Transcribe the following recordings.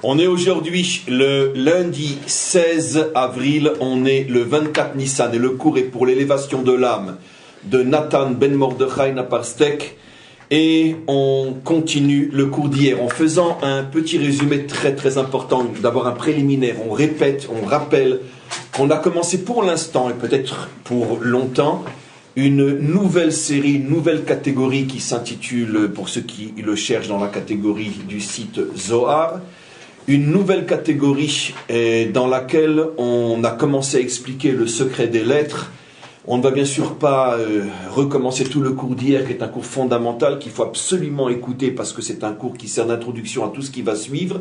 On est aujourd'hui le lundi 16 avril, on est le 24 Nissan et le cours est pour l'élévation de l'âme de Nathan Ben Mordechai Naparstek et on continue le cours d'hier en faisant un petit résumé très important, d'abord un préliminaire, on répète, on rappelle qu'on a commencé pour l'instant et peut-être pour longtemps une nouvelle série, une nouvelle catégorie qui s'intitule, pour ceux qui le cherchent dans la catégorie du site Zohar, une nouvelle catégorie dans laquelle on a commencé à expliquer le secret des lettres. On ne va bien sûr pas recommencer tout le cours d'hier, qui est un cours fondamental qu'il faut absolument écouter parce que c'est un cours qui sert d'introduction à tout ce qui va suivre.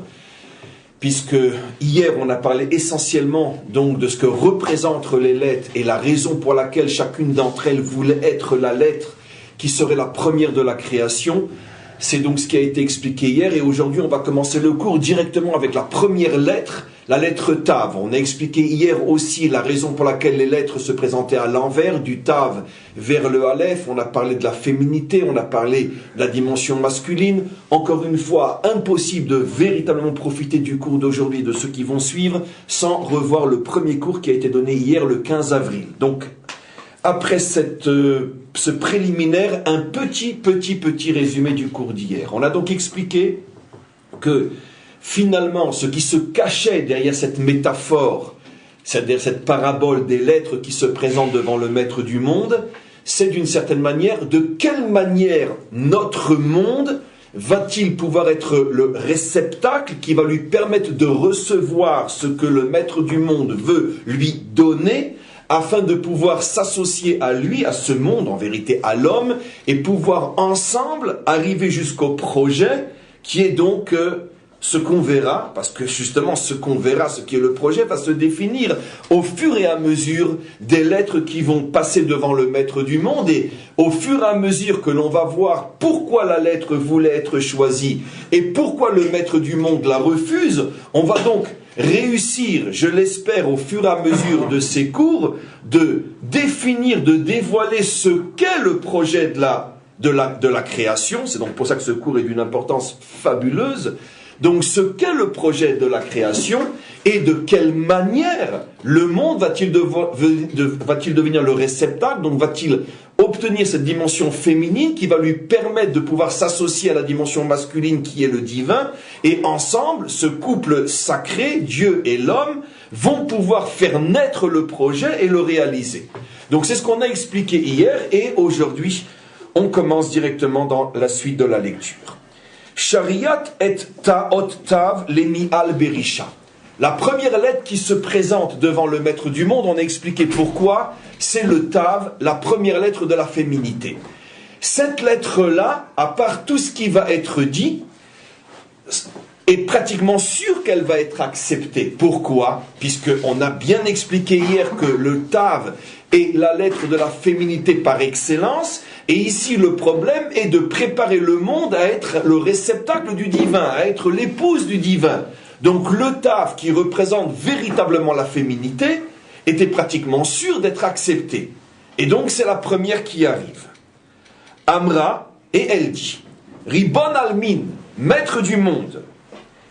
Puisque hier on a parlé essentiellement donc de ce que représentent les lettres et la raison pour laquelle chacune d'entre elles voulait être la lettre qui serait la première de la création. C'est donc ce qui a été expliqué hier et aujourd'hui on va commencer le cours directement avec la première lettre, la lettre Tav. On a expliqué hier aussi la raison pour laquelle les lettres se présentaient à l'envers, du Tav vers le Aleph. On a parlé de la féminité, on a parlé de la dimension masculine. Encore une fois, impossible de véritablement profiter du cours d'aujourd'hui, de ceux qui vont suivre, sans revoir le premier cours qui a été donné hier le 15 avril. Donc, après ce préliminaire, un petit résumé du cours d'hier. On a donc expliqué que finalement, ce qui se cachait derrière cette métaphore, c'est-à-dire cette parabole des lettres qui se présentent devant le maître du monde, c'est d'une certaine manière, de quelle manière notre monde va-t-il pouvoir être le réceptacle qui va lui permettre de recevoir ce que le maître du monde veut lui donner, afin de pouvoir s'associer à lui, à ce monde, en vérité à l'homme, et pouvoir ensemble arriver jusqu'au projet, qui est donc ce qu'on verra, parce que justement ce qu'on verra, ce qui est le projet, va se définir au fur et à mesure des lettres qui vont passer devant le maître du monde, et au fur et à mesure que l'on va voir pourquoi la lettre voulait être choisie, et pourquoi le maître du monde la refuse, on va donc réussir, je l'espère, au fur et à mesure de ces cours, de définir, de dévoiler ce qu'est le projet de la création. C'est donc pour ça que ce cours est d'une importance fabuleuse. Donc ce qu'est le projet de la création et de quelle manière le monde va-t-il devenir le réceptacle, donc va-t-il obtenir cette dimension féminine qui va lui permettre de pouvoir s'associer à la dimension masculine qui est le divin, et ensemble, ce couple sacré, Dieu et l'homme, vont pouvoir faire naître le projet et le réaliser. Donc c'est ce qu'on a expliqué hier, et aujourd'hui, on commence directement dans la suite de la lecture. Shariat et ta'ot tav lemi'al berisha. La première lettre qui se présente devant le maître du monde, on a expliqué pourquoi, c'est le Tav, la première lettre de la féminité. Cette lettre-là, à part tout ce qui va être dit, est pratiquement sûr qu'elle va être acceptée. Pourquoi ? Puisqu'on a bien expliqué hier que le Tav est la lettre de la féminité par excellence, et ici le problème est de préparer le monde à être le réceptacle du divin, à être l'épouse du divin. Donc le Tav, qui représente véritablement la féminité, était pratiquement sûr d'être accepté. Et donc c'est la première qui arrive. Amra, et elle dit, Ribon Almin, maître du monde,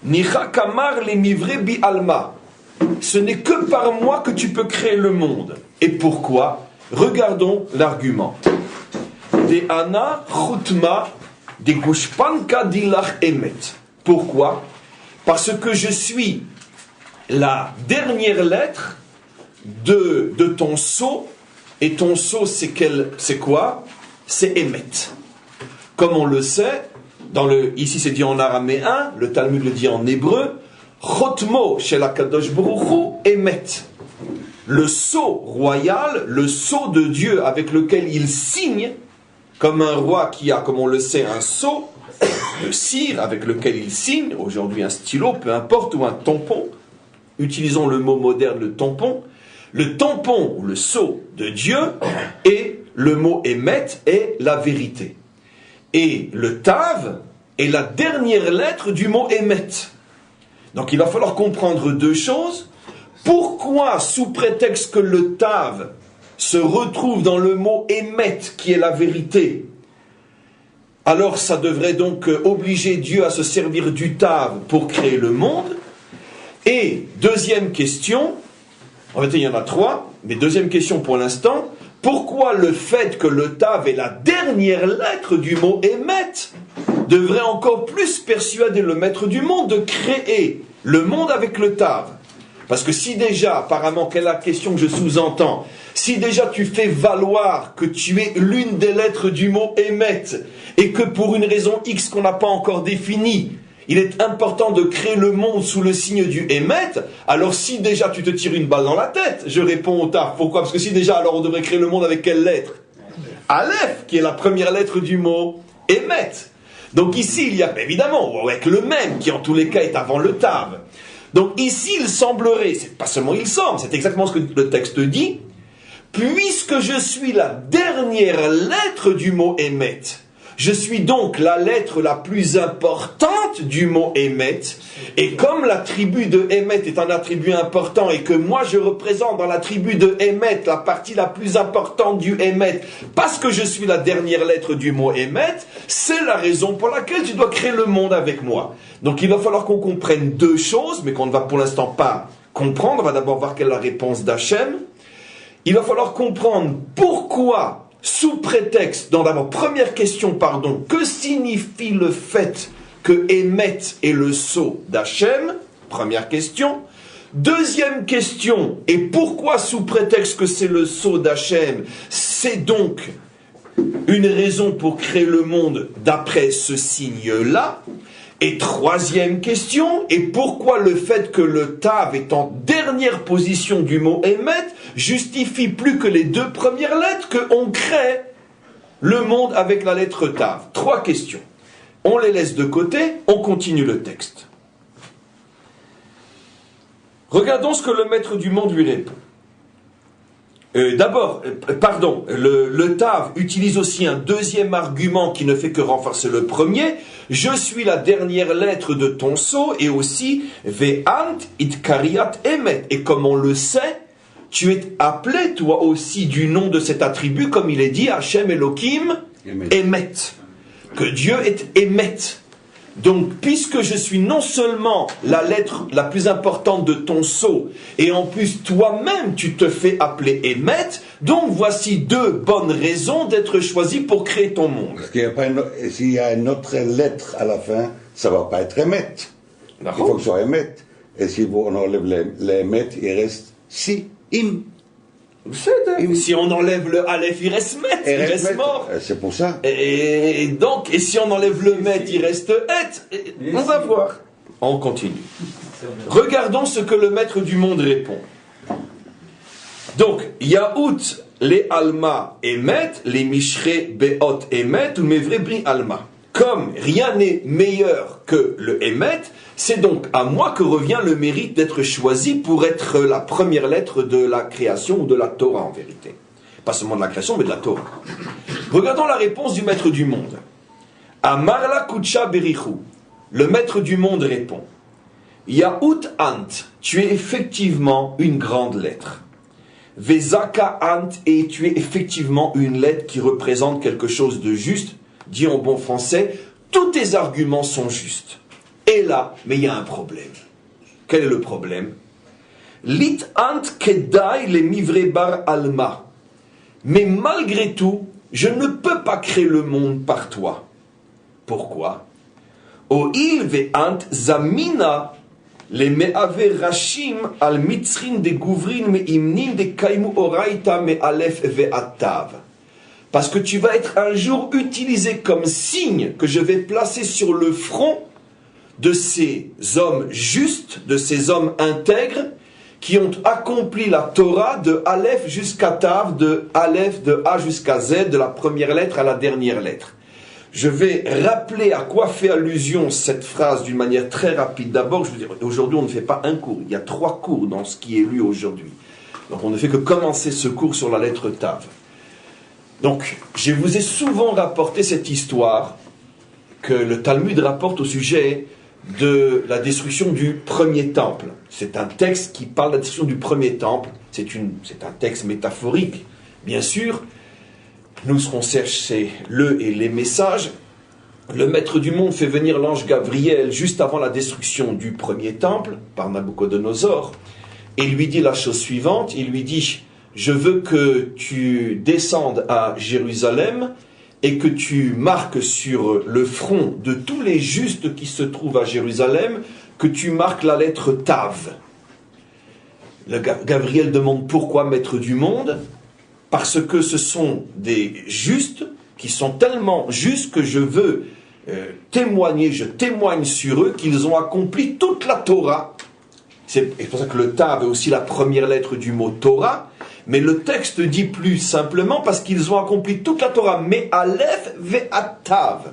Nicha Kamar le mivre bi alma, ce n'est que par moi que tu peux créer le monde. Et pourquoi ? Regardons l'argument. De Ana Chutma de Gushpanka Dilach Emet. Pourquoi ? Parce que je suis la dernière lettre de ton sceau, et ton sceau c'est quoi ? C'est Emet. Comme on le sait, ici c'est dit en araméen, le Talmud le dit en hébreu, Chotmo shel HaKadosh Baruch Hu Emet. Le sceau royal, le sceau de Dieu avec lequel il signe, comme un roi qui a, comme on le sait, un sceau, le cire avec lequel il signe, aujourd'hui un stylo, peu importe, ou un tampon, utilisons le mot moderne, le tampon, ou le sceau de Dieu, et le mot émet est la vérité. Et le tav est la dernière lettre du mot émet. Donc il va falloir comprendre deux choses. Pourquoi, sous prétexte que le tav se retrouve dans le mot émet, qui est la vérité, alors ça devrait donc obliger Dieu à se servir du Tav pour créer le monde. Et deuxième question, en fait il y en a trois, mais deuxième question pour l'instant, pourquoi le fait que le Tav est la dernière lettre du mot Emet devrait encore plus persuader le maître du monde de créer le monde avec le Tav? Parce que si déjà, apparemment, quelle est la question que je sous-entends, si déjà tu fais valoir que tu es l'une des lettres du mot Emet, et que pour une raison X qu'on n'a pas encore définie, il est important de créer le monde sous le signe du Emet, alors si déjà tu te tires une balle dans la tête, je réponds au Tav. Pourquoi? Parce que si déjà, alors on devrait créer le monde avec quelle lettre? Aleph, qui est la première lettre du mot Emet. Donc ici, il y a évidemment, avec le même, qui en tous les cas est avant le Tav. Donc ici, il semblerait, c'est pas seulement il semble, c'est exactement ce que le texte dit, puisque je suis la dernière lettre du mot Emet, je suis donc la lettre la plus importante du mot Emet, et comme l'attribut de Emet est un attribut important, et que moi je représente dans l'attribut de Emet la partie la plus importante du Emet, parce que je suis la dernière lettre du mot Emet, c'est la raison pour laquelle tu dois créer le monde avec moi. Donc il va falloir qu'on comprenne deux choses, mais qu'on ne va pour l'instant pas comprendre. On va d'abord voir quelle est la réponse d'Hachem. Il va falloir comprendre pourquoi, sous prétexte, dans d'abord, première question, pardon, que signifie le fait que Emet est le sceau d'Hachem? Première question. Deuxième question, et pourquoi sous prétexte que c'est le sceau d'Hachem, c'est donc une raison pour créer le monde d'après ce signe-là? Et troisième question, et pourquoi le fait que le Tav est en dernière position du mot Emet justifie plus que les deux premières lettres qu'on crée le monde avec la lettre Tav? Trois questions. On les laisse de côté, on continue le texte. Regardons ce que le maître du monde lui répond. Le Tav utilise aussi un deuxième argument qui ne fait que renforcer le premier. Je suis la dernière lettre de ton sceau, et aussi Ve'ant it kariat emet. Et comme on le sait, tu es appelé toi aussi du nom de cet attribut, comme il est dit, Hachem Elohim Emet. Que Dieu est Emet. Donc, puisque je suis non seulement la lettre la plus importante de ton sceau, et en plus toi-même tu te fais appeler Emet, donc voici deux bonnes raisons d'être choisi pour créer ton monde. Parce qu'il y a pas s'il y a une autre lettre à la fin, ça ne va pas être Emet. Il faut que ce soit Emet. Et si on enlève les Emet, il reste Si, Im. Si on enlève le Aleph, il reste Met, il reste mort. C'est pour ça. Et si on enlève le Met, il reste Et. On va voir. On continue. Regardons ce que le maître du monde répond. Donc, Yaout les Alma Emet, les Mishré Beot Emet, ou Mevre Bri Alma. Comme rien n'est meilleur que le Emet, c'est donc à moi que revient le mérite d'être choisi pour être la première lettre de la création ou de la Torah en vérité. Pas seulement de la création, mais de la Torah. Regardons la réponse du maître du monde. Amarla Kucha Berichu. Le maître du monde répond. Yaout Ant, tu es effectivement une grande lettre. Vezaka Ant, et tu es effectivement une lettre qui représente quelque chose de juste. Dit en bon français, tous tes arguments sont justes. Et là, mais il y a un problème. Quel est le problème? Lit ant kedai le mivre bar alma. Mais malgré tout, je ne peux pas créer le monde par toi. Pourquoi? O il ve ant zamina le meave rashim al mitzrin de gouvrin me imnin de kaimu oraita me alef ve atav. Parce que tu vas être un jour utilisé comme signe que je vais placer sur le front de ces hommes justes, de ces hommes intègres, qui ont accompli la Torah de Aleph jusqu'à Tav, de Aleph, de A jusqu'à Z, de la première lettre à la dernière lettre. Je vais rappeler à quoi fait allusion cette phrase d'une manière très rapide. D'abord, je veux dire, aujourd'hui on ne fait pas un cours, il y a 3 cours dans ce qui est lu aujourd'hui. Donc on ne fait que commencer ce cours sur la lettre Tav. Donc, je vous ai souvent rapporté cette histoire que le Talmud rapporte au sujet de la destruction du premier temple. C'est un texte qui parle de la destruction du premier temple. C'est un texte métaphorique, bien sûr. Nous, ce qu'on cherche, c'est le et les messages. le maître du monde fait venir l'ange Gabriel juste avant la destruction du premier temple par Nabuchodonosor et lui dit la chose suivante, il lui dit « Je veux que tu descendes à Jérusalem et que tu marques sur le front de tous les justes qui se trouvent à Jérusalem, que tu marques la lettre Tav. » Gabriel demande pourquoi maître du monde, parce que ce sont des justes qui sont tellement justes que je veux je témoigne sur eux qu'ils ont accompli toute la Torah. C'est pour ça que le Tav est aussi la première lettre du mot Torah, mais le texte dit plus simplement parce qu'ils ont accompli toute la Torah, mais Aleph ve'at Tav.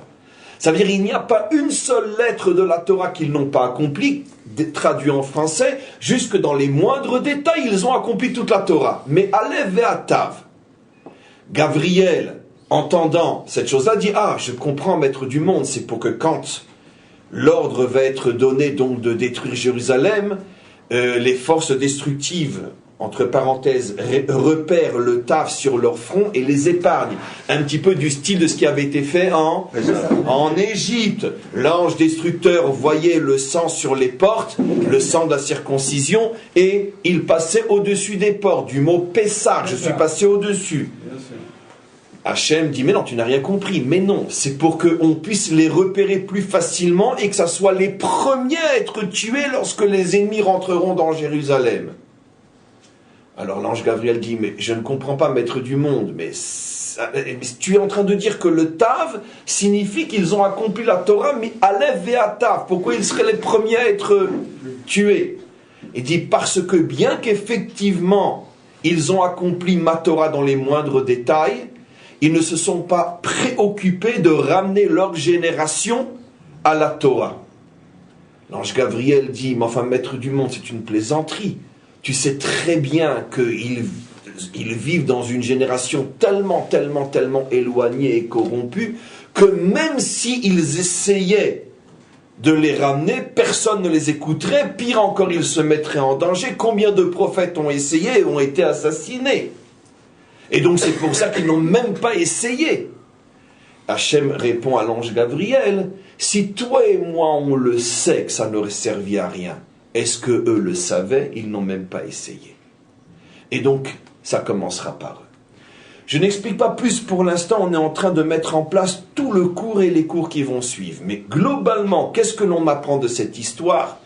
Ça veut dire qu'il n'y a pas une seule lettre de la Torah qu'ils n'ont pas accomplie, traduit en français, jusque dans les moindres détails, ils ont accompli toute la Torah. Mais Aleph ve'at Tav. Gabriel, entendant cette chose-là, dit « Ah, je comprends, maître du monde, c'est pour que quand l'ordre va être donné donc de détruire Jérusalem, les forces destructives, entre parenthèses, repèrent le Tav sur leur front et les épargnent. » Un petit peu du style de ce qui avait été fait en Égypte. L'ange destructeur voyait le sang sur les portes, le sang de la circoncision, et il passait au-dessus des portes. Du mot Pessah, je suis passé au-dessus. Hachem dit, mais non, tu n'as rien compris. Mais non, c'est pour qu'on puisse les repérer plus facilement et que ça soit les premiers à être tués lorsque les ennemis rentreront dans Jérusalem. Alors l'ange Gabriel dit, mais je ne comprends pas, maître du monde, mais tu es en train de dire que le Tav signifie qu'ils ont accompli la Torah, mais Aleph ve'at Tav, pourquoi ils seraient les premiers à être tués? Il dit, parce que bien qu'effectivement ils ont accompli ma Torah dans les moindres détails, ils ne se sont pas préoccupés de ramener leur génération à la Torah. L'ange Gabriel dit, mais enfin, maître du monde, c'est une plaisanterie. Tu sais très bien qu'ils vivent dans une génération tellement éloignée et corrompue, que même s'ils essayaient de les ramener, personne ne les écouterait, pire encore, ils se mettraient en danger. Combien de prophètes ont essayé et ont été assassinés? Et donc c'est pour ça qu'ils n'ont même pas essayé. Hachem répond à l'ange Gabriel, si toi et moi on le sait que ça n'aurait servi à rien, est-ce que eux le savaient? Ils n'ont même pas essayé. Et donc ça commencera par eux. Je n'explique pas plus pour l'instant, on est en train de mettre en place tout le cours et les cours qui vont suivre. Mais globalement, qu'est-ce que l'on apprend de cette histoire?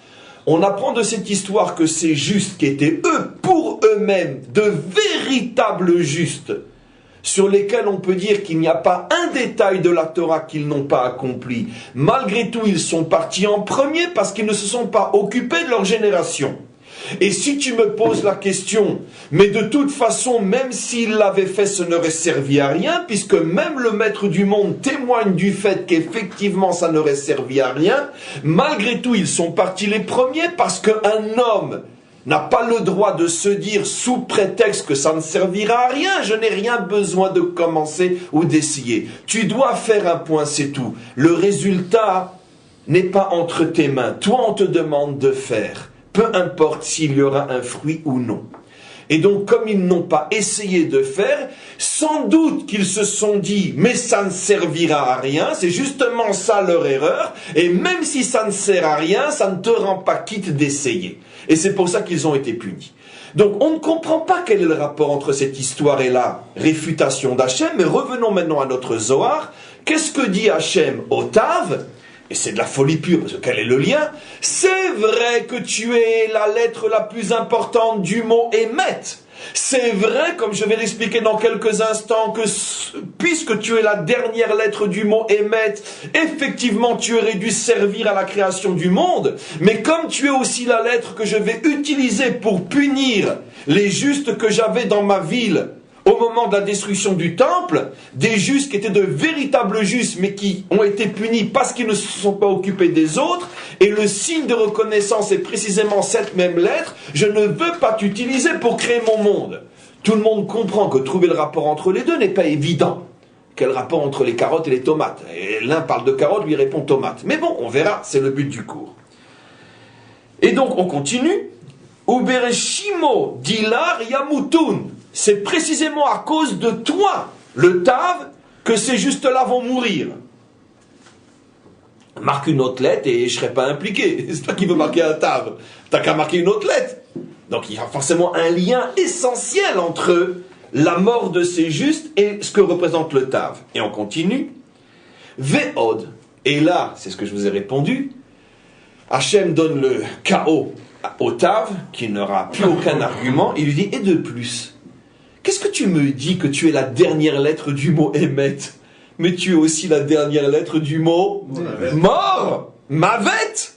On apprend de cette histoire que ces justes qui étaient eux, pour eux-mêmes, de véritables justes, sur lesquels on peut dire qu'il n'y a pas un détail de la Torah qu'ils n'ont pas accompli. Malgré tout, ils sont partis en premier parce qu'ils ne se sont pas occupés de leur génération. Et si tu me poses la question, mais de toute façon, même s'ils l'avaient fait, ce n'aurait servi à rien, puisque même le maître du monde témoigne du fait qu'effectivement ça n'aurait servi à rien, malgré tout, ils sont partis les premiers parce qu'un homme n'a pas le droit de se dire sous prétexte que ça ne servira à rien, je n'ai rien besoin de commencer ou d'essayer. Tu dois faire un point, c'est tout. Le résultat n'est pas entre tes mains. Toi, on te demande de faire. Peu importe s'il y aura un fruit ou non. Et donc, comme ils n'ont pas essayé de faire, sans doute qu'ils se sont dit, mais ça ne servira à rien, c'est justement ça leur erreur, et même si ça ne sert à rien, ça ne te rend pas quitte d'essayer. Et c'est pour ça qu'ils ont été punis. Donc, on ne comprend pas quel est le rapport entre cette histoire et la réfutation d'Hachem, mais revenons maintenant à notre Zohar. Qu'est-ce que dit Hachem au Tav ? Et c'est de la folie pure, parce que quel est le lien? C'est vrai que tu es la lettre la plus importante du mot Emet. C'est vrai, comme je vais l'expliquer dans quelques instants, que puisque tu es la dernière lettre du mot Emet, effectivement tu aurais dû servir à la création du monde, mais comme tu es aussi la lettre que je vais utiliser pour punir les justes que j'avais dans ma ville, au moment de la destruction du temple, des justes qui étaient de véritables justes, mais qui ont été punis parce qu'ils ne se sont pas occupés des autres, et le signe de reconnaissance est précisément cette même lettre, je ne veux pas t'utiliser pour créer mon monde. Tout le monde comprend que trouver le rapport entre les deux n'est pas évident. Quel rapport entre les carottes et les tomates? Et l'un parle de carottes, lui répond tomates. Mais bon, on verra, c'est le but du cours. Et donc, on continue. Ubereshimo dilar yamutun. C'est précisément à cause de toi, le Tav, que ces justes-là vont mourir. marque une autre lettre et je ne serai pas impliqué. C'est toi qui veux marquer un tav. Tu n'as qu'à marquer une autre lettre. Donc il y a forcément un lien essentiel entre la mort de ces justes et ce que représente le tav. Et on continue. Ve'od. Et là, c'est ce que je vous ai répondu. Hachem donne le chaos au tav, qui n'aura plus aucun argument. Il lui dit, et de plus, qu'est-ce que tu me dis que tu es la dernière lettre du mot émet, mais tu es aussi la dernière lettre du mot mort. Mavet.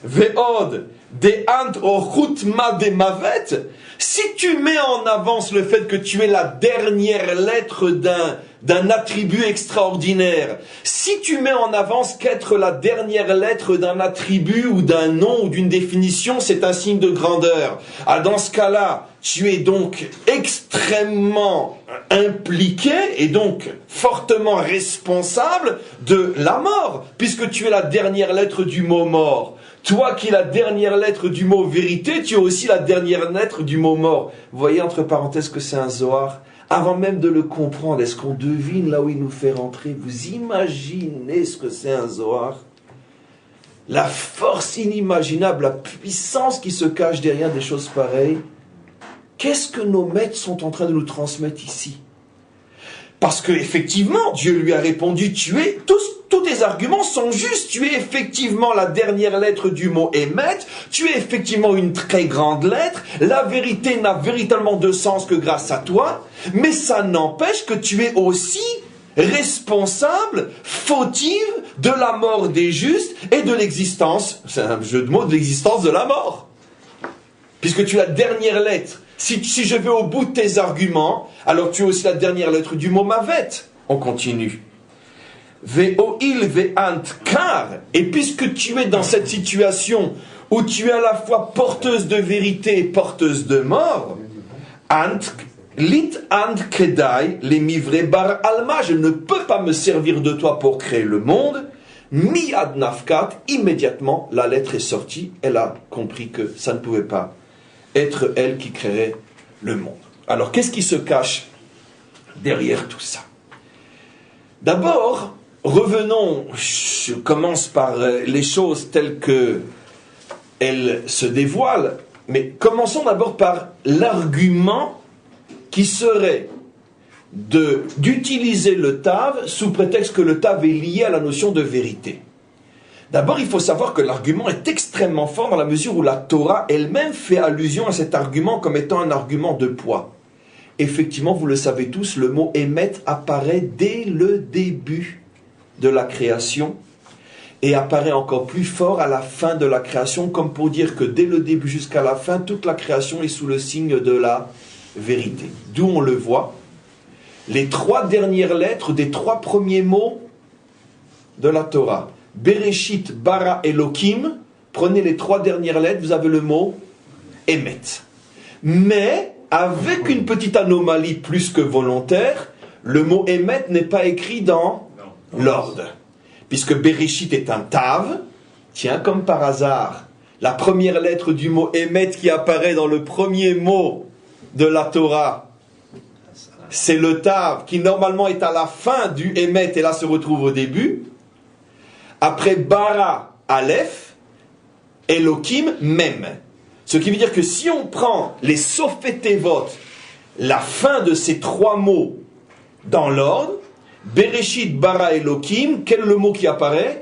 Ve'od. De'ant ochutma de mavet. Si tu mets en avance le fait que tu es la dernière lettre d'un attribut extraordinaire, si tu mets en avance qu'être la dernière lettre d'un attribut ou d'un nom ou d'une définition, c'est un signe de grandeur. Ah, dans ce cas-là, tu es donc extrêmement impliqué et donc fortement responsable de la mort, puisque tu es la dernière lettre du mot mort. Toi qui es la dernière lettre du mot vérité, tu es aussi la dernière lettre du mot mort. Vous voyez entre parenthèses que c'est un Zohar. Avant même de le comprendre, est-ce qu'on devine là où il nous fait rentrer? Vous imaginez ce que c'est un Zohar? La force inimaginable, la puissance qui se cache derrière des choses pareilles. Qu'est-ce que nos maîtres sont en train de nous transmettre ici? Parce que effectivement, Dieu lui a répondu, tous tes arguments sont justes, tu es effectivement la dernière lettre du mot émet, tu es effectivement une très grande lettre, la vérité n'a véritablement de sens que grâce à toi, mais ça n'empêche que tu es aussi responsable, fautive de la mort des justes et de l'existence, c'est un jeu de mots, de l'existence de la mort. Puisque tu es la dernière lettre. Si je vais au bout de tes arguments, alors tu es aussi la dernière lettre du mot mavet. On continue. Ve'oil ve'ant car. Et puisque tu es dans cette situation où tu es à la fois porteuse de vérité et porteuse de mort, lit ant kedai les mivre bar alma. Je ne peux pas me servir de toi pour créer le monde. Miad nafkat. Immédiatement, la lettre est sortie. Elle a compris que ça ne pouvait pas être elle qui créerait le monde. Alors, qu'est-ce qui se cache derrière tout ça? D'abord, revenons, je commence par les choses telles qu'elles se dévoilent, mais commençons d'abord par l'argument qui serait d'utiliser le tav sous prétexte que le tav est lié à la notion de vérité. D'abord, il faut savoir que l'argument est extrêmement fort dans la mesure où la Torah elle-même fait allusion à cet argument comme étant un argument de poids. Effectivement, vous le savez tous, le mot émet apparaît dès le début de la création et apparaît encore plus fort à la fin de la création, comme pour dire que dès le début jusqu'à la fin, toute la création est sous le signe de la vérité. D'où on le voit, les 3 dernières lettres des 3 premiers mots de la Torah. Bereshit, bara, Elohim, prenez les 3 dernières lettres, vous avez le mot émet. Mais, avec une petite anomalie plus que volontaire, le mot émet n'est pas écrit dans l'ordre. Puisque Bereshit est un tav, tiens, comme par hasard, la première lettre du mot émet qui apparaît dans le premier mot de la Torah, c'est le tav qui normalement est à la fin du émet et là se retrouve au début. Après bara, aleph, Elohim, mem. Ce qui veut dire que si on prend les sofetevot, la fin de ces 3 mots dans l'ordre, Bereshit, bara, Elohim, quel est le mot qui apparaît?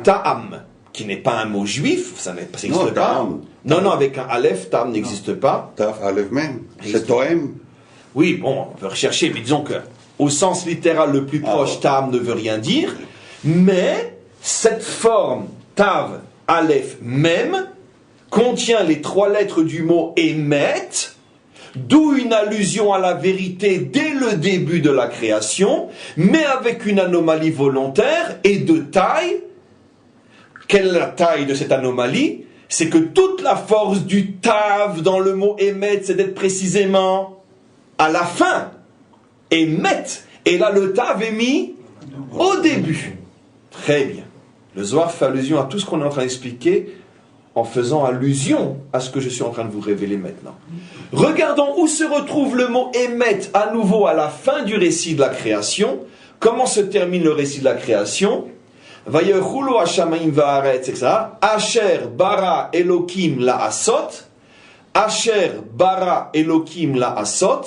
Ta'am, qui n'est pas un mot juif, ça n'existe pas. Non, avec un aleph, ta'am n'existe pas. Taf, aleph, mem. C'est toem. Oui, bon, on peut rechercher, mais disons que au sens littéral le plus proche, ta'am ne veut rien dire. Mais cette forme tav, aleph, mem contient les 3 lettres du mot émet, d'où une allusion à la vérité dès le début de la création, mais avec une anomalie volontaire et de taille. Quelle est la taille de cette anomalie? C'est que toute la force du tav dans le mot émet, c'est d'être précisément à la fin. Émet. Et là, le tav est mis au début. Très bien. Le Zohar fait allusion à tout ce qu'on est en train d'expliquer en faisant allusion à ce que je suis en train de vous révéler maintenant. Regardons où se retrouve le mot émet à nouveau à la fin du récit de la création. Comment se termine le récit de la création? Vayechulu hashamayim va'aretz, etc. Asher bara Elokim la'asot, Asher bara Elokim la'asot,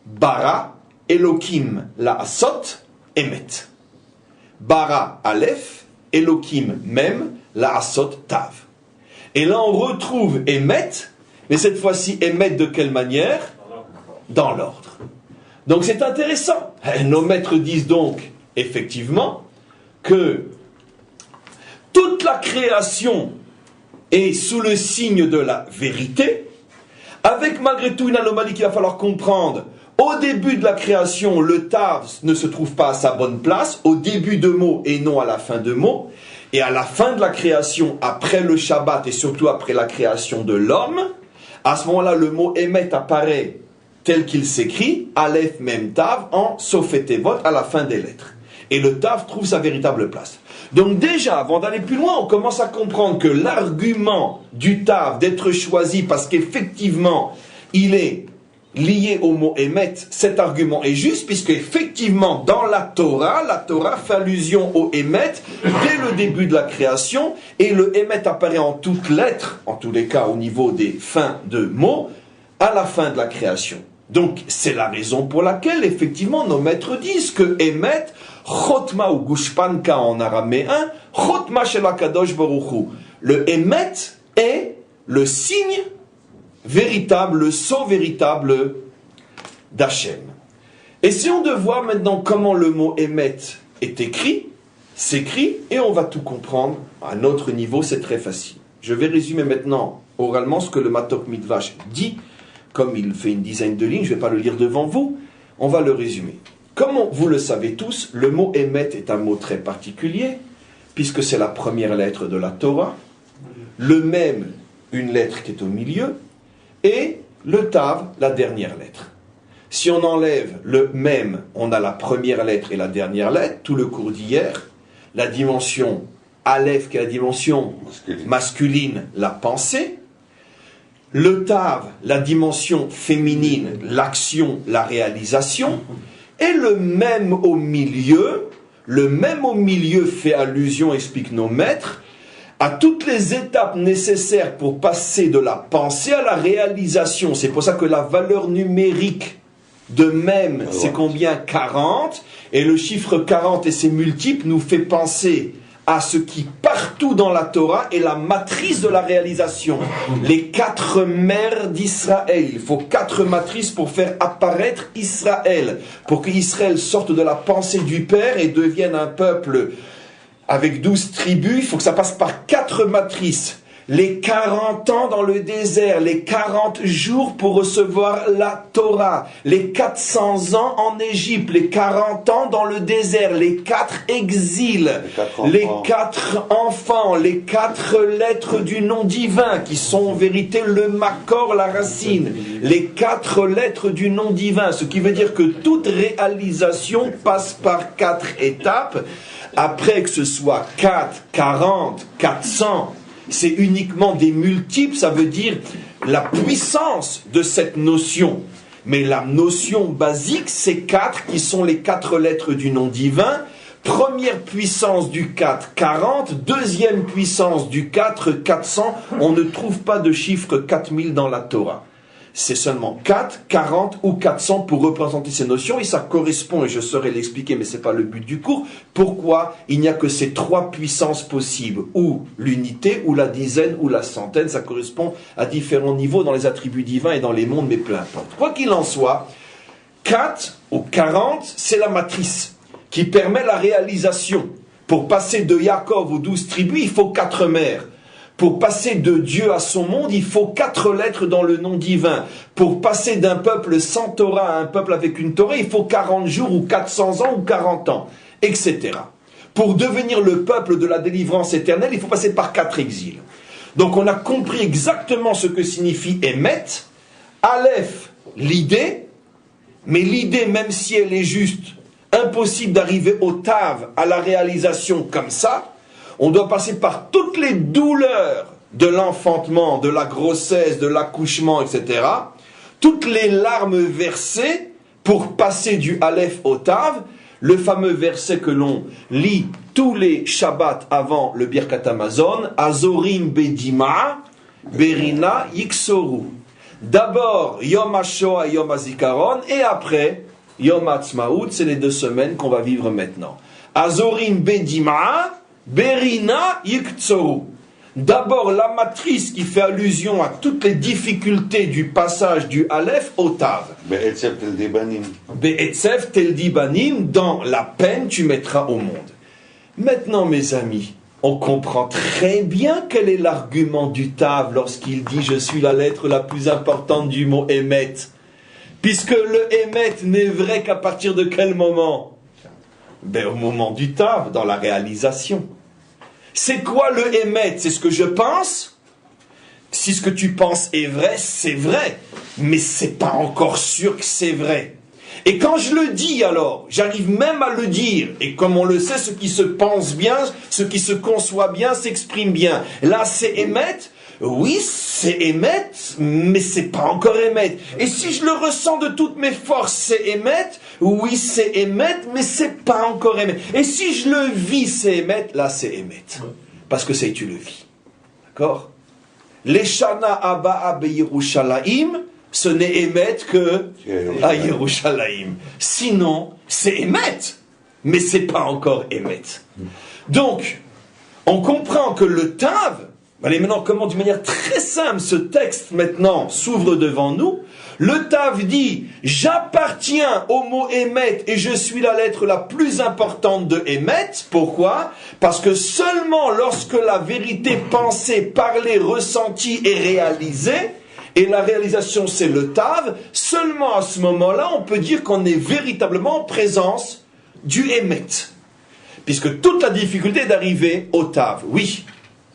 bara Elokim la'asot, emet. Bara Aleph, Elokim Mem, la'asot tav. Et là on retrouve emet, mais cette fois-ci emet de quelle manière? Dans l'ordre. Donc c'est intéressant. Nos maîtres disent donc, effectivement, que toute la création est sous le signe de la vérité, avec malgré tout une anomalie qu'il va falloir comprendre. Au début de la création, le tav ne se trouve pas à sa bonne place, au début de mots et non à la fin de mots, et à la fin de la création, après le Shabbat et surtout après la création de l'homme, à ce moment-là, le mot émet apparaît tel qu'il s'écrit, Aleph Mem Tav, en Sofetevot, à la fin des lettres. Et le Tav trouve sa véritable place. Donc déjà, avant d'aller plus loin, on commence à comprendre que l'argument du Tav d'être choisi parce qu'effectivement, il est lié au mot émet, cet argument est juste, puisque effectivement, dans la Torah fait allusion au émet dès le début de la création, et le émet apparaît en toutes lettres, en tous les cas au niveau des fins de mots, à la fin de la création. Donc, c'est la raison pour laquelle, effectivement, nos maîtres disent que émet, chotma ou gushpanka en araméen, chotma shel HaKadosh Baruch Hu. Le émet est le signe véritable, le sceau véritable d'Hachem. Essayons de voir maintenant comment le mot émet est écrit, s'écrit, et on va tout comprendre. À notre niveau, c'est très facile. Je vais résumer maintenant oralement ce que le Matok Midvash dit. Comme il fait une dizaine de lignes, je ne vais pas le lire devant vous, on va le résumer. Comme vous le savez tous, le mot émet est un mot très particulier, puisque c'est la première lettre de la Torah, le même, une lettre qui est au milieu, et le tav, la dernière lettre. Si on enlève le même, on a la première lettre et la dernière lettre, tout le cours d'hier, la dimension Aleph, qui est la dimension masculine, la pensée, le tav, la dimension féminine, l'action, la réalisation, et le même au milieu fait allusion, expliquent nos maîtres, à toutes les étapes nécessaires pour passer de la pensée à la réalisation. C'est pour ça que la valeur numérique de même, c'est combien? 40, et le chiffre 40 et ses multiples nous fait penser à ce qui partout dans la Torah est la matrice de la réalisation. Les 4 mers d'Israël. Il faut 4 matrices pour faire apparaître Israël. Pour qu'Israël sorte de la pensée du Père et devienne un peuple avec 12 tribus. Il faut que ça passe par 4 matrices. Les 40 ans dans le désert, les 40 jours pour recevoir la Torah, les 400 ans en Égypte, les 40 ans dans le désert, les 4 exils, les 4 enfants, les 4 lettres du nom divin qui sont en vérité le makor, la racine, les 4 lettres du nom divin, ce qui veut dire que toute réalisation passe par 4 étapes, après que ce soit 4, 40, 400, c'est uniquement des multiples, ça veut dire la puissance de cette notion. Mais la notion basique, c'est 4 qui sont les 4 lettres du nom divin. Première puissance du 4, 40. Deuxième puissance du 4, 400. On ne trouve pas de chiffre 4000 dans la Torah. C'est seulement 4, 40 ou 400 pour représenter ces notions, et ça correspond, et je saurais l'expliquer, mais ce n'est pas le but du cours, pourquoi il n'y a que ces 3 puissances possibles, ou l'unité, ou la dizaine, ou la centaine, ça correspond à différents niveaux dans les attributs divins et dans les mondes, mais peu importe. Quoi qu'il en soit, 4 ou 40, c'est la matrice qui permet la réalisation. Pour passer de Yaakov aux 12 tribus, il faut 4 mers. Pour passer de Dieu à son monde, il faut 4 lettres dans le nom divin. Pour passer d'un peuple sans Torah à un peuple avec une Torah, il faut 40 jours ou 400 ans ou 40 ans, etc. Pour devenir le peuple de la délivrance éternelle, il faut passer par 4 exils. Donc on a compris exactement ce que signifie émet. Aleph, l'idée, mais l'idée, même si elle est juste, impossible d'arriver au tav, à la réalisation comme ça. On doit passer par toutes les douleurs de l'enfantement, de la grossesse, de l'accouchement, etc. Toutes les larmes versées pour passer du Aleph au Tav. le fameux verset que l'on lit tous les Shabbats avant le Birkat Hamazon, Azorim Bedima, Berina Yiksoru. D'abord Yom HaShoah et Yom HaZikaron, et après Yom HaTzmaout, c'est les 2 semaines qu'on va vivre maintenant. Azorim Bedima, Berina Yiksoru. D'abord la matrice qui fait allusion à toutes les difficultés du passage du Aleph au Tav. Be'etzef tel dibanim. Be'etzef tel dibanim, dans la peine tu mettras au monde. Maintenant mes amis, on comprend très bien quel est l'argument du Tav lorsqu'il dit « Je suis la lettre la plus importante du mot Emet ». Puisque le Emet n'est vrai qu'à partir de quel moment? Ben, au moment du Tav, dans la réalisation. C'est quoi le Emet? C'est ce que je pense. Si ce que tu penses est vrai, c'est vrai. Mais c'est pas encore sûr que c'est vrai. Et quand je le dis alors, j'arrive même à le dire. Et comme on le sait, ce qui se pense bien, ce qui se conçoit bien, s'exprime bien. Là, c'est Emet. Oui, c'est Emet, mais c'est pas encore Emet. Et si je le ressens de toutes mes forces, c'est Emet. Oui, c'est Emet, mais c'est pas encore Emet. Et si je le vis, c'est Emet. Là, c'est Emet. Parce que c'est tu le vis. D'accord? L'Eshana Abba Yerushalayim, ce n'est Emet que à Yerushalayim. Sinon, c'est Emet, mais c'est pas encore Emet. Donc, on comprend que le Tav, allez maintenant comment d'une manière très simple ce texte maintenant s'ouvre devant nous. Le Tav dit « J'appartiens au mot Emet et je suis la lettre la plus importante de Emet ». Pourquoi? Parce que seulement lorsque la vérité pensée, parlée, ressentie est réalisée, et la réalisation c'est le Tav, seulement à ce moment-là on peut dire qu'on est véritablement en présence du Emet. Puisque toute la difficulté est d'arriver au Tav. Oui.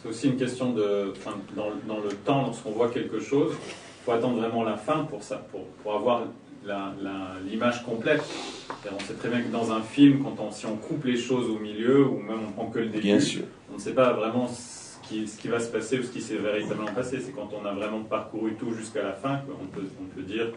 C'est aussi une question de, dans le temps, lorsqu'on voit quelque chose, il faut attendre vraiment la fin pour ça, pour avoir l'image complète. On sait très bien que dans un film, si on coupe les choses au milieu, ou même on prend que le début, bien sûr, on ne sait pas vraiment ce qui va se passer ou ce qui s'est véritablement passé. C'est quand on a vraiment parcouru tout jusqu'à la fin qu'on peut dire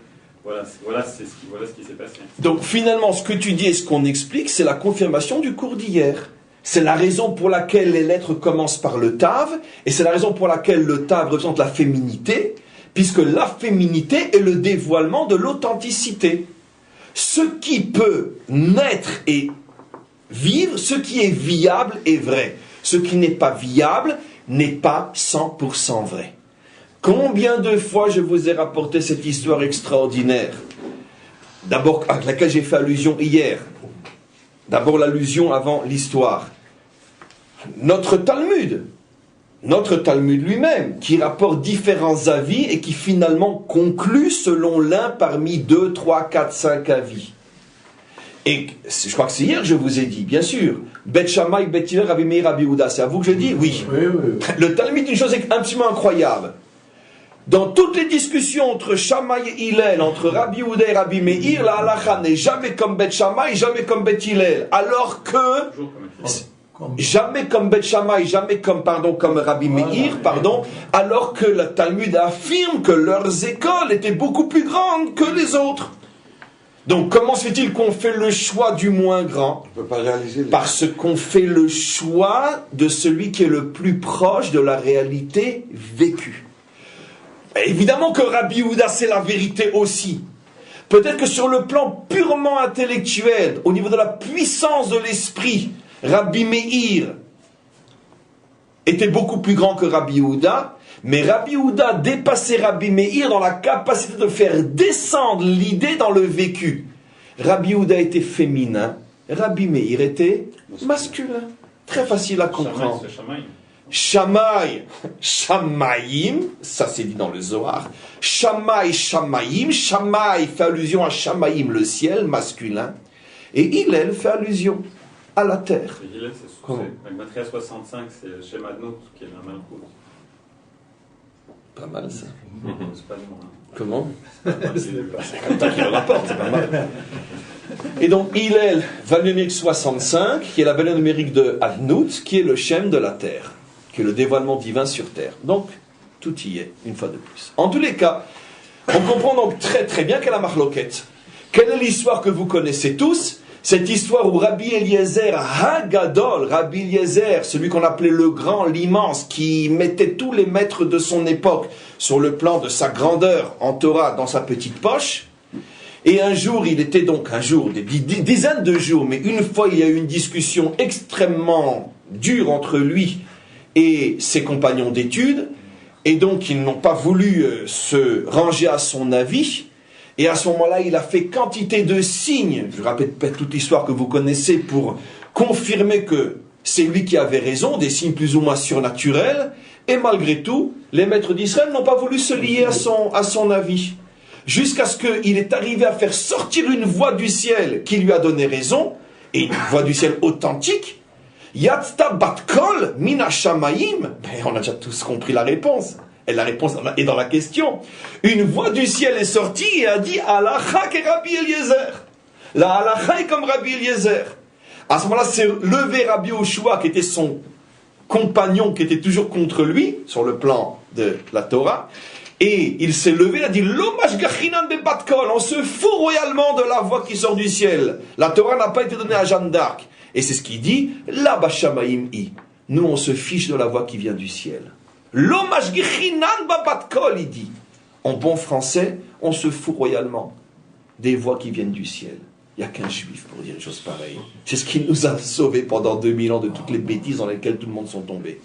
voilà ce qui s'est passé. Donc finalement, ce que tu dis et ce qu'on explique, c'est la confirmation du cours d'hier. C'est la raison pour laquelle les lettres commencent par le Tav, et c'est la raison pour laquelle le Tav représente la féminité, puisque la féminité est le dévoilement de l'authenticité. Ce qui peut naître et vivre, ce qui est viable est vrai. Ce qui n'est pas viable n'est pas 100% vrai. Combien de fois je vous ai rapporté cette histoire extraordinaire, d'abord à laquelle j'ai fait allusion hier. D'abord l'allusion avant l'histoire. Notre Talmud lui-même, qui rapporte différents avis et qui finalement conclut selon l'un parmi 2, 3, 4, 5 avis. Et je crois que c'est hier que je vous ai dit, bien sûr, Bet Shammai, Bet Hillel, Rabbi Meir, Rabbi Yehuda, c'est à vous que je dis? Oui. Oui. Le Talmud est une chose absolument incroyable. Dans toutes les discussions entre Shammai et Hillel, entre Rabbi Yehuda et Rabbi Meir, la halakha n'est jamais comme Bet Shammai, jamais comme Bet Hillel. Alors que, jamais comme Bet Shammai, jamais comme Rabbi Meir, alors que le Talmud affirme que leurs écoles étaient beaucoup plus grandes que les autres. Donc comment se fait-il qu'on fait le choix du moins grand? On peut pas réaliser Parce qu'on fait le choix de celui qui est le plus proche de la réalité vécue. Évidemment que Rabbi Yehuda c'est la vérité aussi. Peut-être que sur le plan purement intellectuel, au niveau de la puissance de l'esprit, Rabbi Meir était beaucoup plus grand que Rabbi Yehuda, mais Rabbi Yehuda dépassait Rabbi Meir dans la capacité de faire descendre l'idée dans le vécu. Rabbi Yehuda était féminin, Rabbi Meir était masculin. Très facile à comprendre. Shammai, Shammaïm, ça c'est dit dans le Zohar. Shammai, Shammaïm, Shammai fait allusion à Shammaïm, le ciel masculin. Et Hillel fait allusion à la terre. Et Hillel, c'est la Matria 65, c'est Shem Adno, qui est la Malkout. Pas mal ça. C'est pas le nom. Comment? C'est comme ça qu'il le rapporte, c'est pas mal. Et donc Hillel, valeur numérique 65, qui est la valeur numérique de Adnout, qui est le Shem de la terre, qui est le dévoilement divin sur terre. Donc, tout y est, une fois de plus. En tous les cas, on comprend donc très très bien quelle est la marloquette. Quelle est l'histoire que vous connaissez tous? Cette histoire où Rabbi Eliezer Hagadol, Rabbi Eliezer, celui qu'on appelait le grand, l'immense, qui mettait tous les maîtres de son époque sur le plan de sa grandeur en Torah dans sa petite poche, et un jour, il était donc des dizaines de jours, mais une fois il y a eu une discussion extrêmement dure entre lui et ses compagnons d'études, et donc ils n'ont pas voulu se ranger à son avis. Et à ce moment-là, il a fait quantité de signes, je répète pas toute l'histoire que vous connaissez, pour confirmer que c'est lui qui avait raison, des signes plus ou moins surnaturels, et malgré tout, les maîtres d'Israël n'ont pas voulu se lier à son avis. Jusqu'à ce qu'il est arrivé à faire sortir une voix du ciel qui lui a donné raison, et une voix du ciel authentique, Yatzta bat kol mina shamayim, on a déjà tous compris la réponse. Et la réponse est dans la question. Une voix du ciel est sortie et a dit Halacha que Rabbi Eliezer. La halacha est comme Rabbi Eliezer. À ce moment-là, c'est levé Rabbi Yoshua, qui était son compagnon, qui était toujours contre lui, sur le plan de la Torah. Et il s'est levé, il a dit Lomash gachinan bebatkol. On se fout royalement de la voix qui sort du ciel. La Torah n'a pas été donnée à Jeanne d'Arc. Et c'est ce qu'il dit La bashamaim i. Nous, on se fiche de la voix qui vient du ciel. L'hommage gichinan babatkol, il dit. En bon français, on se fout royalement des voix qui viennent du ciel. Il n'y a qu'un juif pour dire une chose pareille. C'est ce qui nous a sauvés pendant 2000 ans de toutes les bêtises dans lesquelles tout le monde sont tombés.